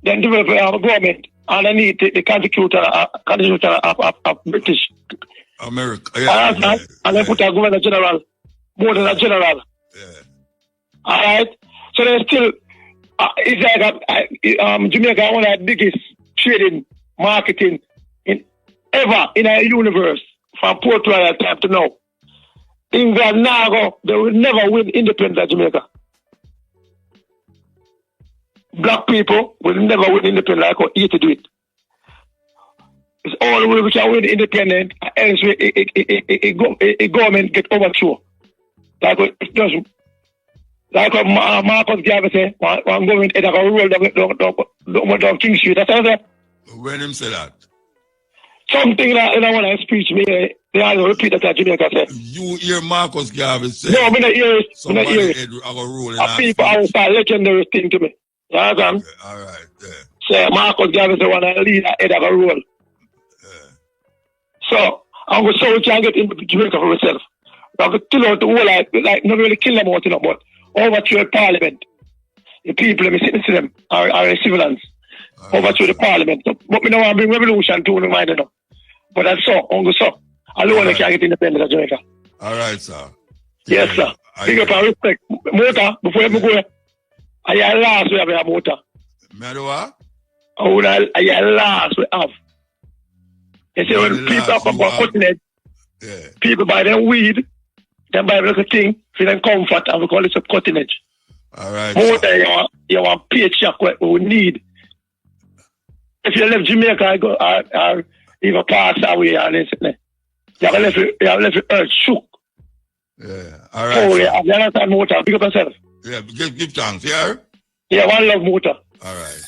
then develop a government underneath the constitution of British America. Yeah. And then put a governor general, more than a general. Yeah. All right? So there's still, it's like Jamaica one of the biggest trading, marketing ever in our universe from Port Royal time to now. England now, they will never win independence of Jamaica. Black people will never win independence like how Haiti do it. It's all the way we can win independent, else a government get overthrown. Like what it does. Like what Marcus Garvey say, one government is like a rule down King Street. That's what I say. When him say that? Something that when I speech me, they all repeat that at Jamaica say. You hear Marcus Garvey say? No, I'm not hear it. I'm not hear it. People are a legendary thing to me. You understand? Okay, all right, yeah. So Marcus Garvey say one of the leader head of a rule. Yeah. So we can get into Jamaica for ourselves. We have to kill out the whole like not really kill them out, but overthrow the parliament. The people, let me sit them, are the civilians. Overthrow the parliament. So, but we don't want to bring revolution to the mind, you know. But that's so, so. Alone right. Can get independent of Jamaica. All right, sir. Yes, sir. Big up and respect. Motor, before you go, I hear last we have a motor. Medua? I hear last we have. You see, when people come from cutting edge, people buy them weed, then buy little thing, feel them comfort, and we call it a cutting edge. All right. Motor, you want paycheck what we need. If you left Jamaica, or even pass away, and anything, you have left the earth shook. Yeah, all right. Oh, yeah, you understand, motor, pick up yourself. Yeah, give thanks, yeah? Yeah, one love, motor. All right.